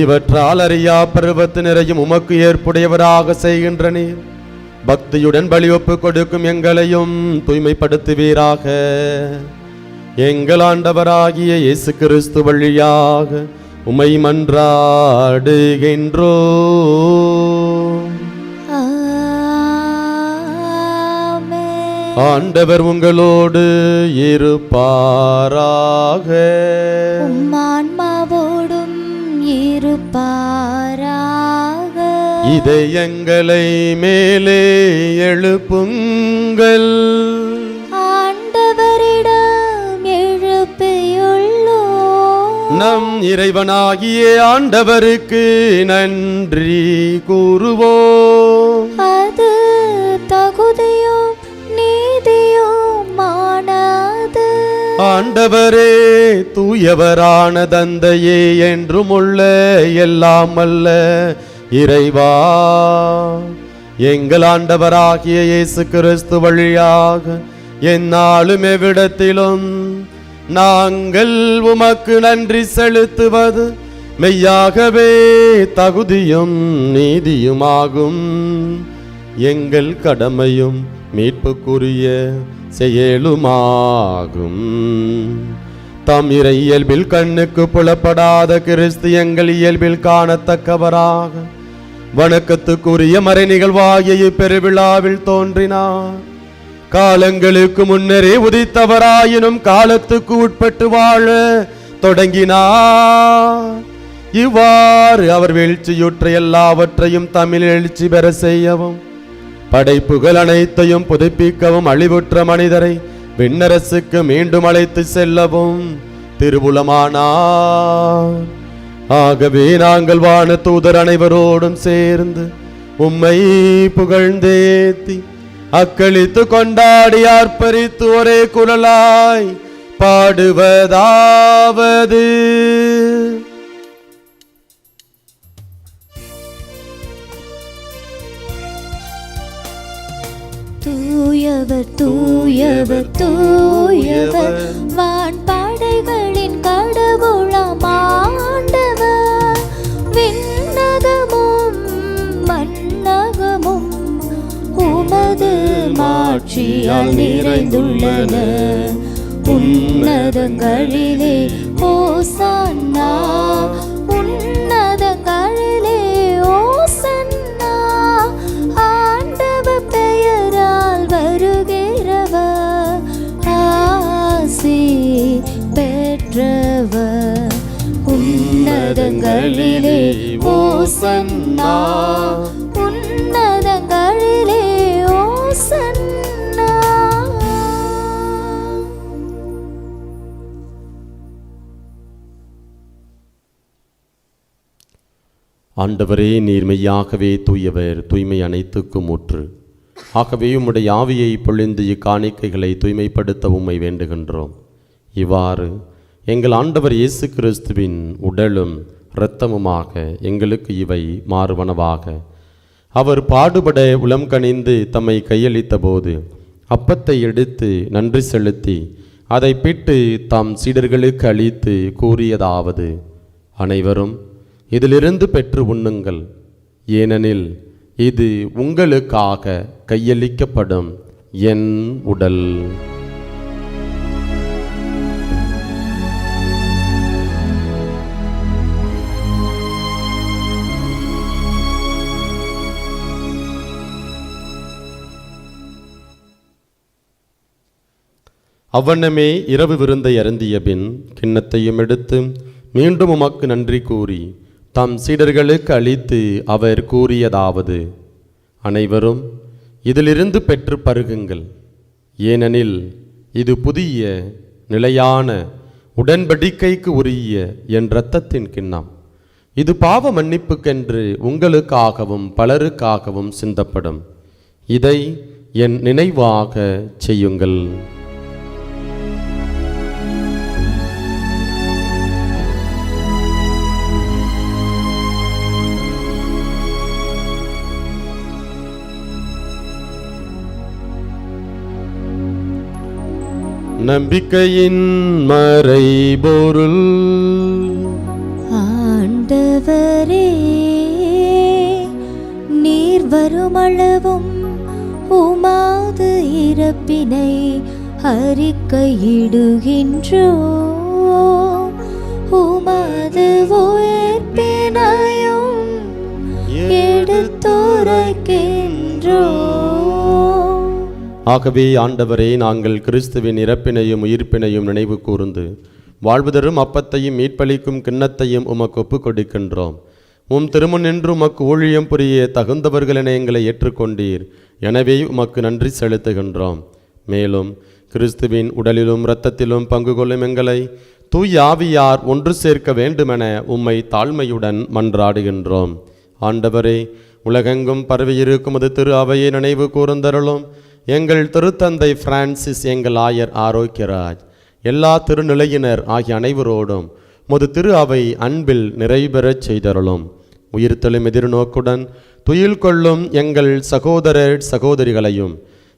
C: இவற்றால் அறியா பருவத்தினரையும் உமக்கு ஏற்புடையவராக செய்கின்ற நீர் பக்தியுடன் பலி ஒப்பு கொடுக்கும் எங்களையும் தூய்மைப்படுத்துவீராக. எங்கள் ஆண்டவராகிய இயேசு கிறிஸ்து வழியாக உம்மை மன்றாடுகின்றோ. ஆண்டவர் உங்களோடு இருப்பாராக.
B: ஆன்மாவோடும் இருப்பாராக.
C: இதயங்களை மேலே எழுப்புங்கள்.
B: ஆண்டவரிடம் எழுப்பியுள்ளோம்.
C: நம் இறைவனாகிய ஆண்டவருக்கு நன்றி கூறுவோம்.
B: அது தகுதியும் நீதியுமானது.
C: ஆண்டவரே, தூயவரான தந்தையே, என்றும் உள்ள எல்லாம் அல்ல இறைவா, எங்கள் ஆண்டவராகிய இயேசு கிறிஸ்து வழியாக எந்நாளும் எவ்விடத்திலும் நாங்கள் உமக்கு நன்றி செலுத்துவது மெய்யாகவே தகுதியும் நீதியுமாகும். எங்கள் கடமையும் மீட்புக்குரிய செயலுமாகும். தம் இறை இயல்பில் கண்ணுக்கு புலப்படாத கிறிஸ்து எங்கள் இயல்பில் காணத்தக்கவராக வணக்கத்துக்குரிய மறை நிகழ்வாகிய பெருவிழாவில் தோன்றினார். காலங்களுக்கு முன்னரே உதித்தவராயினும் காலத்துக்கு உட்பட்டு வாழ தொடங்கினார். இவ்வாறு அவர் வீழ்ச்சியுற்ற எல்லாவற்றையும் தமிழ் எழுச்சி பெற செய்யவும் படைப்புகள் அனைத்தையும் புதுப்பிக்கவும் அழிவுற்ற மனிதரை விண்ணரசுக்கு மீண்டும் அழைத்து செல்லவும் திருவுளமானார். ஆகவே நாங்கள் வான தூதர் அனைவரோடும் சேர்ந்து உம்மை புகழ்ந்தேத்தி அக்களித்து கொண்டாடி ஆர்ப்பரித்து ஒரே குரலாய் பாடுவதாவது:
B: தூயவர் தூயவர் தூயவர் வான்படைகளின் கடவுளாம் ஆண்டவர். விண்ணகமும் மண்ணகமும் உமது மாட்சியால் நிறைந்துள்ளன. உன்னதங்களிலே ஓசன்னா, உன்னதங்களிலே ஓசன்னா. ஆண்டவர் பெயரால் வருகிறவர் ஆசி பெற்றவர். உன்னதங்களிலே ஓசன்னா, உன்னதங்களிலே ஓசன்னா.
C: ஆண்டவரே, நீர் மெய்யாகவே தூயவர், தூய்மை அனைத்துக்கும் ஊற்று. ஆகவே உம்முடைய ஆவியை பொழிந்து இக்காணிக்கைகளை தூய்மைப்படுத்த உம்மை வேண்டுகின்றோம். இவ்வாறு எங்கள் ஆண்டவர் இயேசு கிறிஸ்துவின் உடலும் இரத்தமுமாக எங்களுக்கு இவை மாறுவனவாக. அவர் பாடுபட உளம் கனிந்து தம்மை கையளித்த போது அப்பத்தை எடுத்து நன்றி செலுத்தி அதை பிட்டு தாம் சீடர்களுக்கு அளித்து கூறியதாவது: அனைவரும் இதிலிருந்து பெற்று உண்ணுங்கள், ஏனெனில் இது உங்களுக்காக கையளிக்கப்படும் என் உடல். அவ்வண்ணமே இரவு விருந்தை அருந்திய பின் கிண்ணத்தையும் எடுத்து மீண்டும் உமக்கு நன்றி கூறி தம் சீடர்களுக்கு அளித்து அவர் கூறியதாவது: அனைவரும் இதிலிருந்து பெற்று பருகுங்கள், ஏனெனில் இது புதிய நிலையான உடன்படிக்கைக்கு உரிய என் இரத்தத்தின் கிண்ணம். இது பாவ மன்னிப்புக்கென்று உங்களுக்காகவும் பலருக்காகவும் சிந்தப்படும். இதை என் நினைவாக செய்யுங்கள். நம்பிக்கையின் மறைபொருள்.
B: ஆண்டவரே, நீர் வருமளவும் உமாது இறப்பினை அறிக்கையிடுகின்றோம், உமது உயிர்ப்பினையும் எடுத்துரைக்கின்றோம்.
C: ஆகவே ஆண்டவரே, நாங்கள் கிறிஸ்துவின் இறப்பினையும் உயிர்ப்பினையும் நினைவு கூர்ந்து வாழ்வுதரும் அப்பத்தையும் மீட்பளிக்கும் கிண்ணத்தையும் உமக்கு ஒப்புக் கொடுக்கின்றோம். உம் திருமுன்னின்று உமக்கு ஊழியம் புரிய தகுந்தவர்கள் என எங்களை ஏற்றுக்கொண்டீர். எனவே உமக்கு நன்றி செலுத்துகின்றோம். மேலும் கிறிஸ்துவின் உடலிலும் இரத்தத்திலும் பங்கு கொள்ளும் எங்களை தூய் ஆவியார் ஒன்று சேர்க்க வேண்டுமென உம்மை தாழ்மையுடன் மன்றாடுகின்றோம். ஆண்டவரே, உலகெங்கும் பரவியிருக்கும் அது திரு அவையை நினைவு கூர்ந்தருளும். எங்கள் திருத்தந்தை பிரான்சிஸ், எங்கள் ஆயர் ஆரோக்கியராஜ், எல்லா திருநிலையினர் ஆகிய அனைவரோடும் முது திரு அவை அன்பில் நிறைவேறச் செய்தருளும். உயிர்த்தெழும் எதிர்நோக்குடன் துயில் கொள்ளும் எங்கள் சகோதரர் சகோதரிகளையும்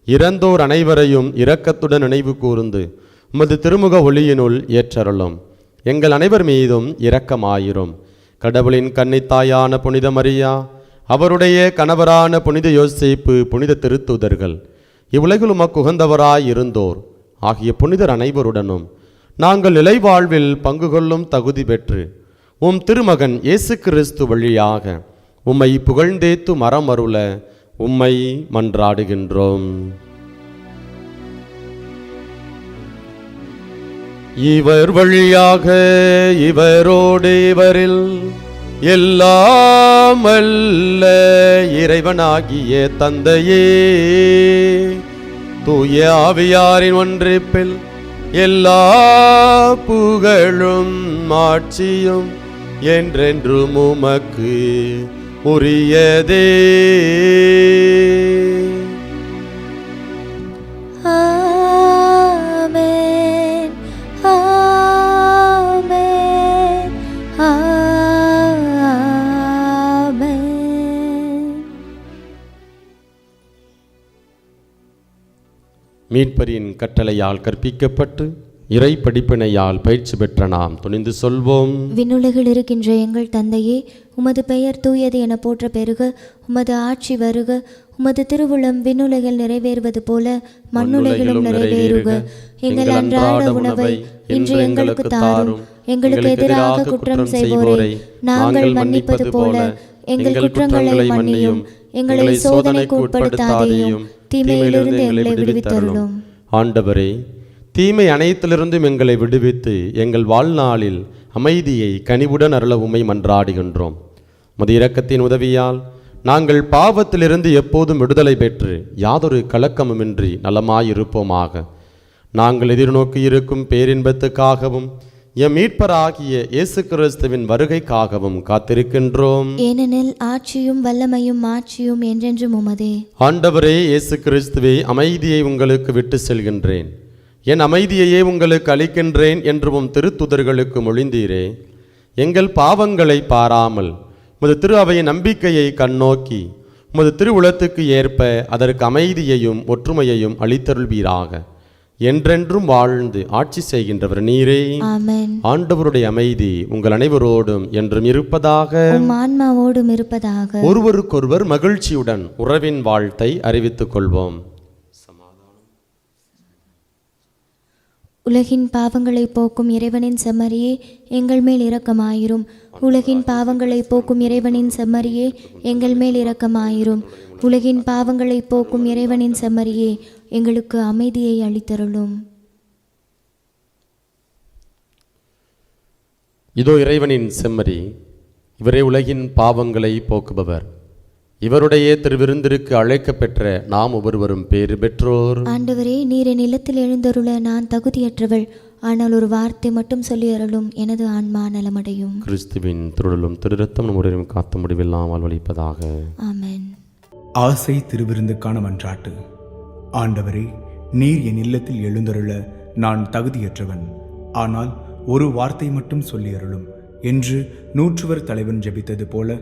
C: இறந்தோர் அனைவரையும் இரக்கத்துடன் நினைவு கூர்ந்து உமது திருமுக ஒளியினுள் ஏற்றருளும். எங்கள் அனைவர் மீதும் இரக்கமாயிரும். கடவுளின் கன்னித்தாயான புனித மரியா, அவருடைய கணவரான புனித யோசேப்பு, புனித திருத்தூதர்கள், இவ்வுலகில் உமக்கு உகந்தவராய் இருந்தோர் ஆகிய புனிதர் அனைவருடனும் நாங்கள் நிலைவாழ்வில் பங்கு கொள்ளும் தகுதி பெற்று உம் திருமகன் இயேசு கிறிஸ்து வழியாக உம்மை புகழ்ந்தேத்து மரமருள உம்மை மன்றாடுகின்றோம். இவர் வழியாக இவரோடு இவரில் எல்லாம் வல்ல இறைவனாகிய தந்தையே, தூய ஆவியாரின் ஒன்றிப்பில் எல்லா புகழும் ஆட்சியும் என்றென்றும் உமக்கு உரியதே.
B: ஆமென், ஆமென், ஆமென்.
C: மீட்பரின் கட்டளையால் கற்பிக்கப்பட்டு இறை படிப்பினையால் பயிற்சி பெற்ற நாம் துணிந்து சொல்வோம்.
B: விண்ணுலகில் இருக்கின்ற எங்கள் தந்தையே, உமது பெயர் தூயது என போற்ற பெருக, உமது ஆட்சி வருக, உமது திருவுளம் விண்ணுலகில் நிறைவேறுவது போல மண்ணுலகிலும் நிறைவேறுக. எங்கள் அன்றாட உணவை இன்று எங்களுக்கு தாரும். எங்களுக்கு எதிராக குற்றம் செய்வோரை நாங்கள் மன்னிப்பது போல எங்கள் குற்றங்களை மன்னியும். எங்களை சோதனைக்கு உட்படுத்தாதேயும், தீமையிலிருந்து எங்களை விடுவித்தருளும்.
C: ஆண்டவரே, தீமை அனைத்திலிருந்தும் எங்களை விடுவித்து எங்கள் வாழ்நாளில் அமைதியை கனிவுடன் அருள உம்மை மன்றாடுகின்றோம். உமது இரக்கத்தின் உதவியால் நாங்கள் பாவத்திலிருந்து எப்போதும் விடுதலை பெற்று யாதொரு கலக்கமுமின்றி நலமாயிருப்போமாக. நாங்கள் எதிர்நோக்கி இருக்கும் பேரின்பத்துக்காகவும் எம் மீட்பராகிய இயேசு கிறிஸ்துவின் வருகைக்காகவும் காத்திருக்கின்றோம்.
B: ஏனெனில் ஆட்சியும் வல்லமையும் மாட்சியும் என்றென்றும் உமதே.
C: ஆண்டவரே இயேசு கிறிஸ்துவே, அமைதியை உங்களுக்கு விட்டு செல்கின்றேன், என் அமைதியையே உங்களுக்கு அளிக்கின்றேன் என்று உம் திருத்துதர்களுக்கு மொழிந்தீரே. எங்கள் பாவங்களை பாராமல் உமது திரு அவையின் நம்பிக்கையை கண்ணோக்கி உமது திருவுளத்துக்கு ஏற்ப அதற்கு அமைதியையும் ஒற்றுமையையும் அளித்தருள்வீராக. என்றென்றும் வாழ்ந்து ஆட்சி செய்கின்றவர் நீரே.
B: ஆமென்.
C: ஆண்டவருடைய அமைதி உங்கள் அனைவரோடும் என்றும் இருப்பதாக.
B: உம் ஆன்மாவோடும் இருப்பதாக.
C: ஒருவருக்கொருவர் மகிழ்ச்சியுடன் உறவின் வாழ்த்தை அறிவித்துக் கொள்வோம்.
B: உலகின் பாவங்களை போக்கும் இறைவனின் செம்மறியே, எங்கள் மேல் இரக்கமாயிரும். உலகின் பாவங்களை போக்கும் இறைவனின் செம்மறியே, எங்கள் மேல் இரக்கமாயிரும். உலகின் பாவங்களை போக்கும் இறைவனின் செம்மறியே, எங்களுக்கு அமைதியை அளித்தருளும்.
C: இதோ இறைவனின் செம்மறி, இவரே உலகின் பாவங்களை போக்குபவர். இவருடைய திருவிருந்திற்கு அழைக்கப்பெற்ற நாம் ஒவ்வொருவரும் பேறு பெற்றோர்.
B: ஆண்டவரே, நீர் என் இல்லத்தில் எழுந்தருள நான் தகுதியற்றவள். ஆனால் ஒரு வார்த்தை மட்டும் சொல்லி அருளும், எனது ஆன்மா நலமடையும்.
C: கிறிஸ்துவின் திருடலும் திருரத்தம் நம்முடைய காத்த முடிவெல்லாம் வாழ்வளிப்பதாக.
B: ஆமென்.
E: ஆசை திருவிருந்துக்கான மன்றாட்டு. ஆண்டவரே, நீர் என் இல்லத்தில் எழுந்தருள நான் தகுதியற்றவன். ஆனால் ஒரு வார்த்தை மட்டும் சொல்லி அருளும் என்று நூற்றுவர் தலைவன் ஜெபித்தது போல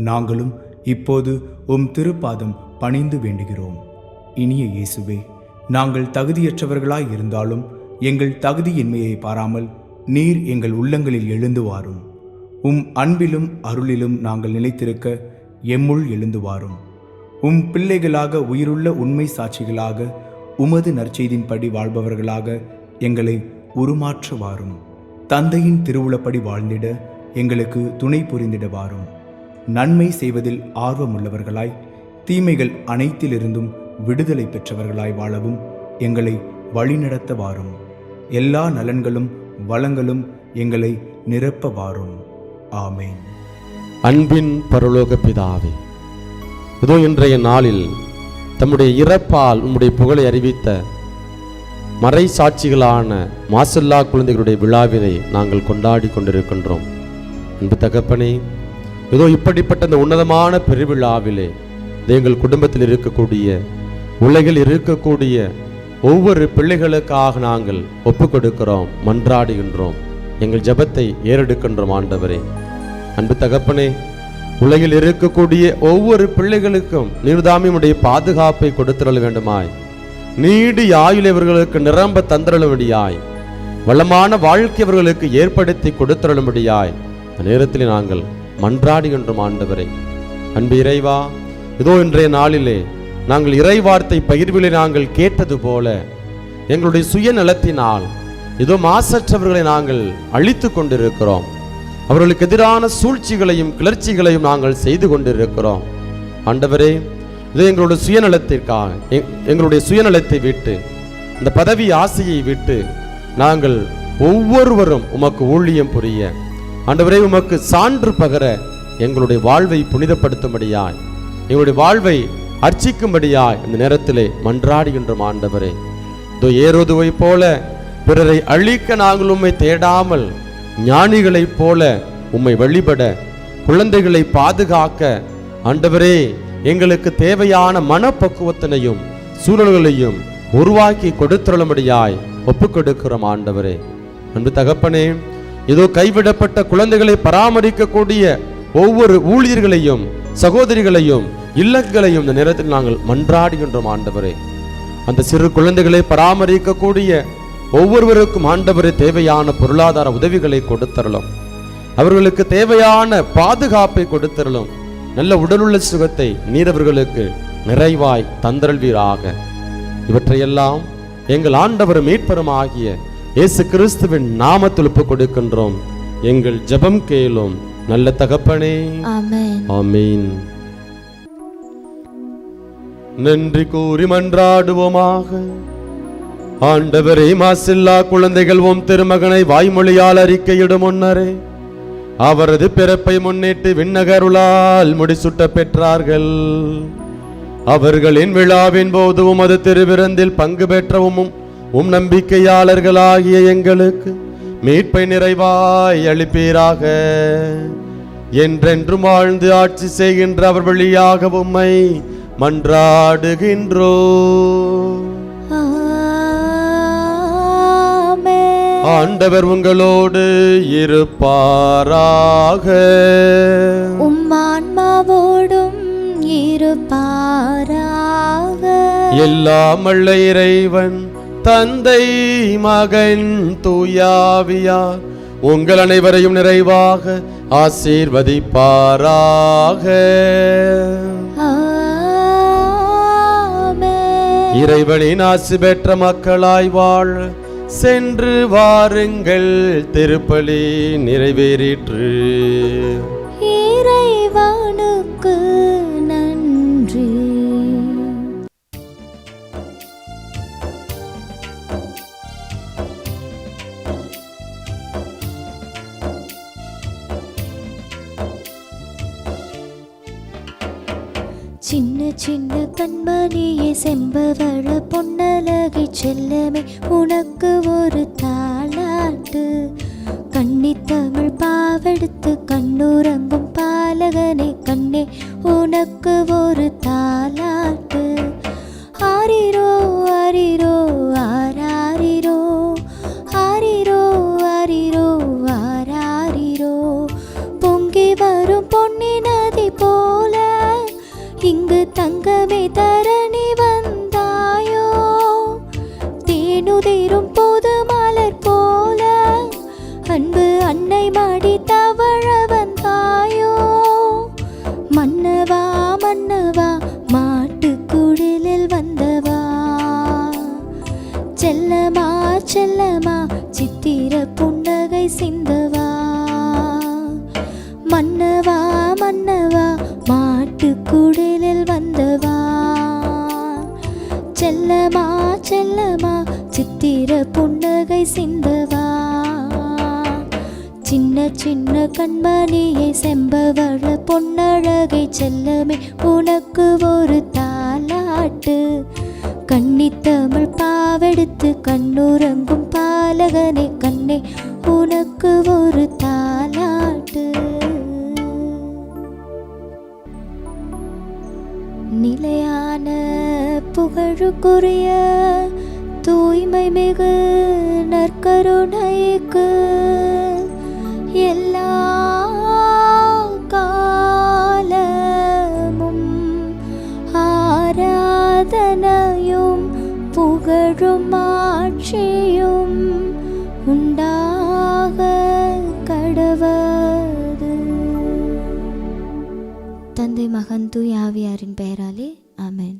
E: நாங்களும் இப்போது உம் திருப்பாதம் பணிந்து வேண்டுகிறோம். இனிய இயேசுவே, நாங்கள் தகுதியற்றவர்களாய் இருந்தாலும் எங்கள் தகுதியின்மையை பாராமல் நீர் எங்கள் உள்ளங்களில் எழுந்து வாரும். உம் அன்பிலும் அருளிலும் நாங்கள் நிலைத்திருக்க எம்முள் எழுந்து வாரும். உம் பிள்ளைகளாக உயிருள்ள உண்மை சாட்சிகளாக உமது நற்செய்தின்படி வாழ்பவர்களாக எங்களை உருமாற்ற வாரும். தந்தையின் திருவுளப்படி வாழ்ந்திட எங்களுக்கு துணை புரிந்திட வாரும். நன்மை செய்வதில் ஆர்வமுள்ளவர்களாய் தீமைகள் அனைத்திலிருந்தும் விடுதலை பெற்றவர்களாய் வாழவும் எங்களை வழிநடத்த வாரும். எல்லா நலன்களும் வளங்களும் எங்களை நிரப்ப வாரும். ஆமேன்.
C: அன்பின் பரலோக பிதாவே, இதோ இன்றைய நாளில் தம்முடைய இறப்பால் உம்முடைய புகழை அறிவித்த மறை சாட்சிகளான மாசல்லா குழந்தைகளுடைய விழாவினை நாங்கள் கொண்டாடி கொண்டிருக்கின்றோம். அன்பு தகப்பனே, இதோ இப்படிப்பட்ட இந்த உன்னதமான பெருவிழாவிலே எங்கள் குடும்பத்தில் இருக்கக்கூடிய, உலகில் இருக்கக்கூடிய ஒவ்வொரு பிள்ளைகளுக்காக நாங்கள் ஒப்பு கொடுக்கிறோம், மன்றாடுகின்றோம், எங்கள் ஜெபத்தை ஏறெடுக்கின்றோம். ஆண்டவரே, அன்பு தகப்பனே, உலகில் இருக்கக்கூடிய ஒவ்வொரு பிள்ளைகளுக்கும் நீர்தாமியுடைய பாதுகாப்பை கொடுத்திரள வேண்டுமாய், நீடி ஆயுள் இவர்களுக்கு நிரம்ப தந்திரளும்படியாய், வளமான வாழ்க்கை அவர்களுக்கு ஏற்படுத்தி கொடுத்திரளும்படியாய் இந்த நேரத்தில் நாங்கள் மன்றாடுகின்றோம். ஆண்டவரை, அன்பு இறைவா, இதோ இன்றைய நாளிலே நாங்கள் இறை வார்த்தை பகிர்விலே நாங்கள் கேட்டது போல எங்களுடைய சுயநலத்தினால் இதோ மாசற்றவர்களை நாங்கள் அழித்து கொண்டிருக்கிறோம். அவர்களுக்கு எதிரான சூழ்ச்சிகளையும் கிளர்ச்சிகளையும் நாங்கள் செய்து கொண்டிருக்கிறோம். ஆண்டவரே, இது எங்களுடைய சுயநலத்திற்காக எங்களுடைய சுயநலத்தை விட்டு, இந்த பதவி ஆசையை விட்டு நாங்கள் ஒவ்வொருவரும் உமக்கு ஊழியம் புரிய, ஆண்டவரே, உமக்கு சான்று பகர எங்களுடைய வாழ்வை புனிதப்படுத்தும்படியாய், எங்களுடைய வாழ்வை அர்ச்சிக்கும்படியாய் இந்த நேரத்திலே மன்றாடுகின்றோம். ஆண்டவரே, இதோ ஏரோதுவை போல பிறரை அழிக்க நாங்கள் உம்மை தேடாமல் ஞானிகளைப் போல உம்மை வழிபட, குழந்தைகளை பாதுகாக்க, ஆண்டவரே, எங்களுக்கு தேவையான மனப்பக்குவத்தினையும் சூழல்களையும் உருவாக்கி கொடுத்துள்ளபடியாய் ஒப்புக் கொடுக்கிறோம். ஆண்டவரே, அன்பு தகப்பனே, இதோ கைவிடப்பட்ட குழந்தைகளை பராமரிக்கக்கூடிய ஒவ்வொரு ஊழியர்களையும் சகோதரிகளையும் இல்லங்களையும் இந்த நேரத்தில் நாங்கள் மன்றாடுகின்றோம். ஆண்டவரே, அந்த சிறு குழந்தைகளை பராமரிக்கக்கூடிய ஒவ்வொருவருக்கும் ஆண்டவரே தேவையான பொருளாதார உதவிகளை கொடுத்தரலும், அவர்களுக்கு தேவையான பாதுகாப்பை கொடுத்தரலும், நல்ல உடலுள்ள சுகத்தை நீரவர்களுக்கு நிறைவாய் தந்தரல்வீராக. இவற்றையெல்லாம் எங்கள் ஆண்டவர் மீட்பரும் ஆகிய இயேசு கிறிஸ்துவின் நாமத்தில் ஒப்புக் கொடுக்கின்றோம். எங்கள் ஜெபம் கேளும் நல்ல தகப்பனே.
B: ஆமென்.
C: ஆமீன். நன்றி கூறி மன்றாடுவோமாக. ஆண்டவரே, மாசில்லா குழந்தைகள் உம் திருமகனை வாய்மொழியால் அறிக்கையிடும் முன்னரே அவரது பிறப்பை முன்னிட்டு விண்ணகருளால் முடிசூட்ட பெற்றார்கள். அவர்களின் விழாவின் போது உமது திருவிருந்தில் பங்கு பெற்றவும் உம் நம்பிக்கையாளர்களாகிய எங்களுக்கு மீட்பை நிறைவாய் அளிப்பீராக. என்றென்றும் வாழ்ந்து ஆட்சி செய்கின்ற அவர் வழியாக உம்மை மன்றாடுகின்றோ. ஆண்டவர் உங்களோடு இருப்பாராக.
B: உம்மான்மாவோடும் இருப்பாராக.
C: எல்லாம் வல்ல இறைவன் தந்தை மகன் தூயாவியார் உங்கள் அனைவரையும் நிறைவாக ஆசீர்வதிப்பாராக. இறைவனின் ஆசி பெற்ற மக்களாய் வாழ சென்று வாருங்கள். திருப்பலி நிறைவேறிற்று.
B: இறைவனுக்கு நன்றி. சின்ன சின்ன கண்மணியே செம்பவள பொன்னலகை செல்லமே உனக்கு ஒரு தாலாட்டு. கன்னித்தமிழ் பாவெடுத்து கண்ணுறங்கும் பாலகனே கண்ணே உனக்கு ஒரு தாலாட்டு. ஆரிரோ ஆரிரோ ஆராரிரோ ஆரிரோ ஆரிரோ ஆராரிரோ. பொங்கி வரும் பொன்னி நதி போல இங்கு தங்கமே தரணி வந்தாயோ. தேனுதிரும் போது மலர் போல அன்பு அன்னை மடி தவழ வந்தாயோ. மன்னவா மன்னவா மாட்டுக்குடிலில் வந்தவா. செல்லமா செல்லமா சித்திர புன்னகை சிந்தவா. மன்னவா மன்னவா மாட்டுக்குடிலில் வந்தவா. செல்லமா செல்லமா சித்திர புன்னகை சிந்தவா. சின்ன சின்ன கண்மணியை செம்பவள பொன்னழகை செல்லமே உனக்கு ஒரு தாலாட்டு. கன்னித்தமிழ் பாவெடுத்து கண்ணுறங்கும் பாலகனே கண்ணே உனக்கு ஒரு தாலாட்டு. நிலையான புகழுக்குரிய தூய்மை மிகு நற்கருணைக்கு எல்லா காலமும் ஆராதனையும் புகழும் ஆட்சியும் உண்டாக கடவது. தந்தை மகன் தூய் ஆவியாரின் பெயராலே ஆமென்.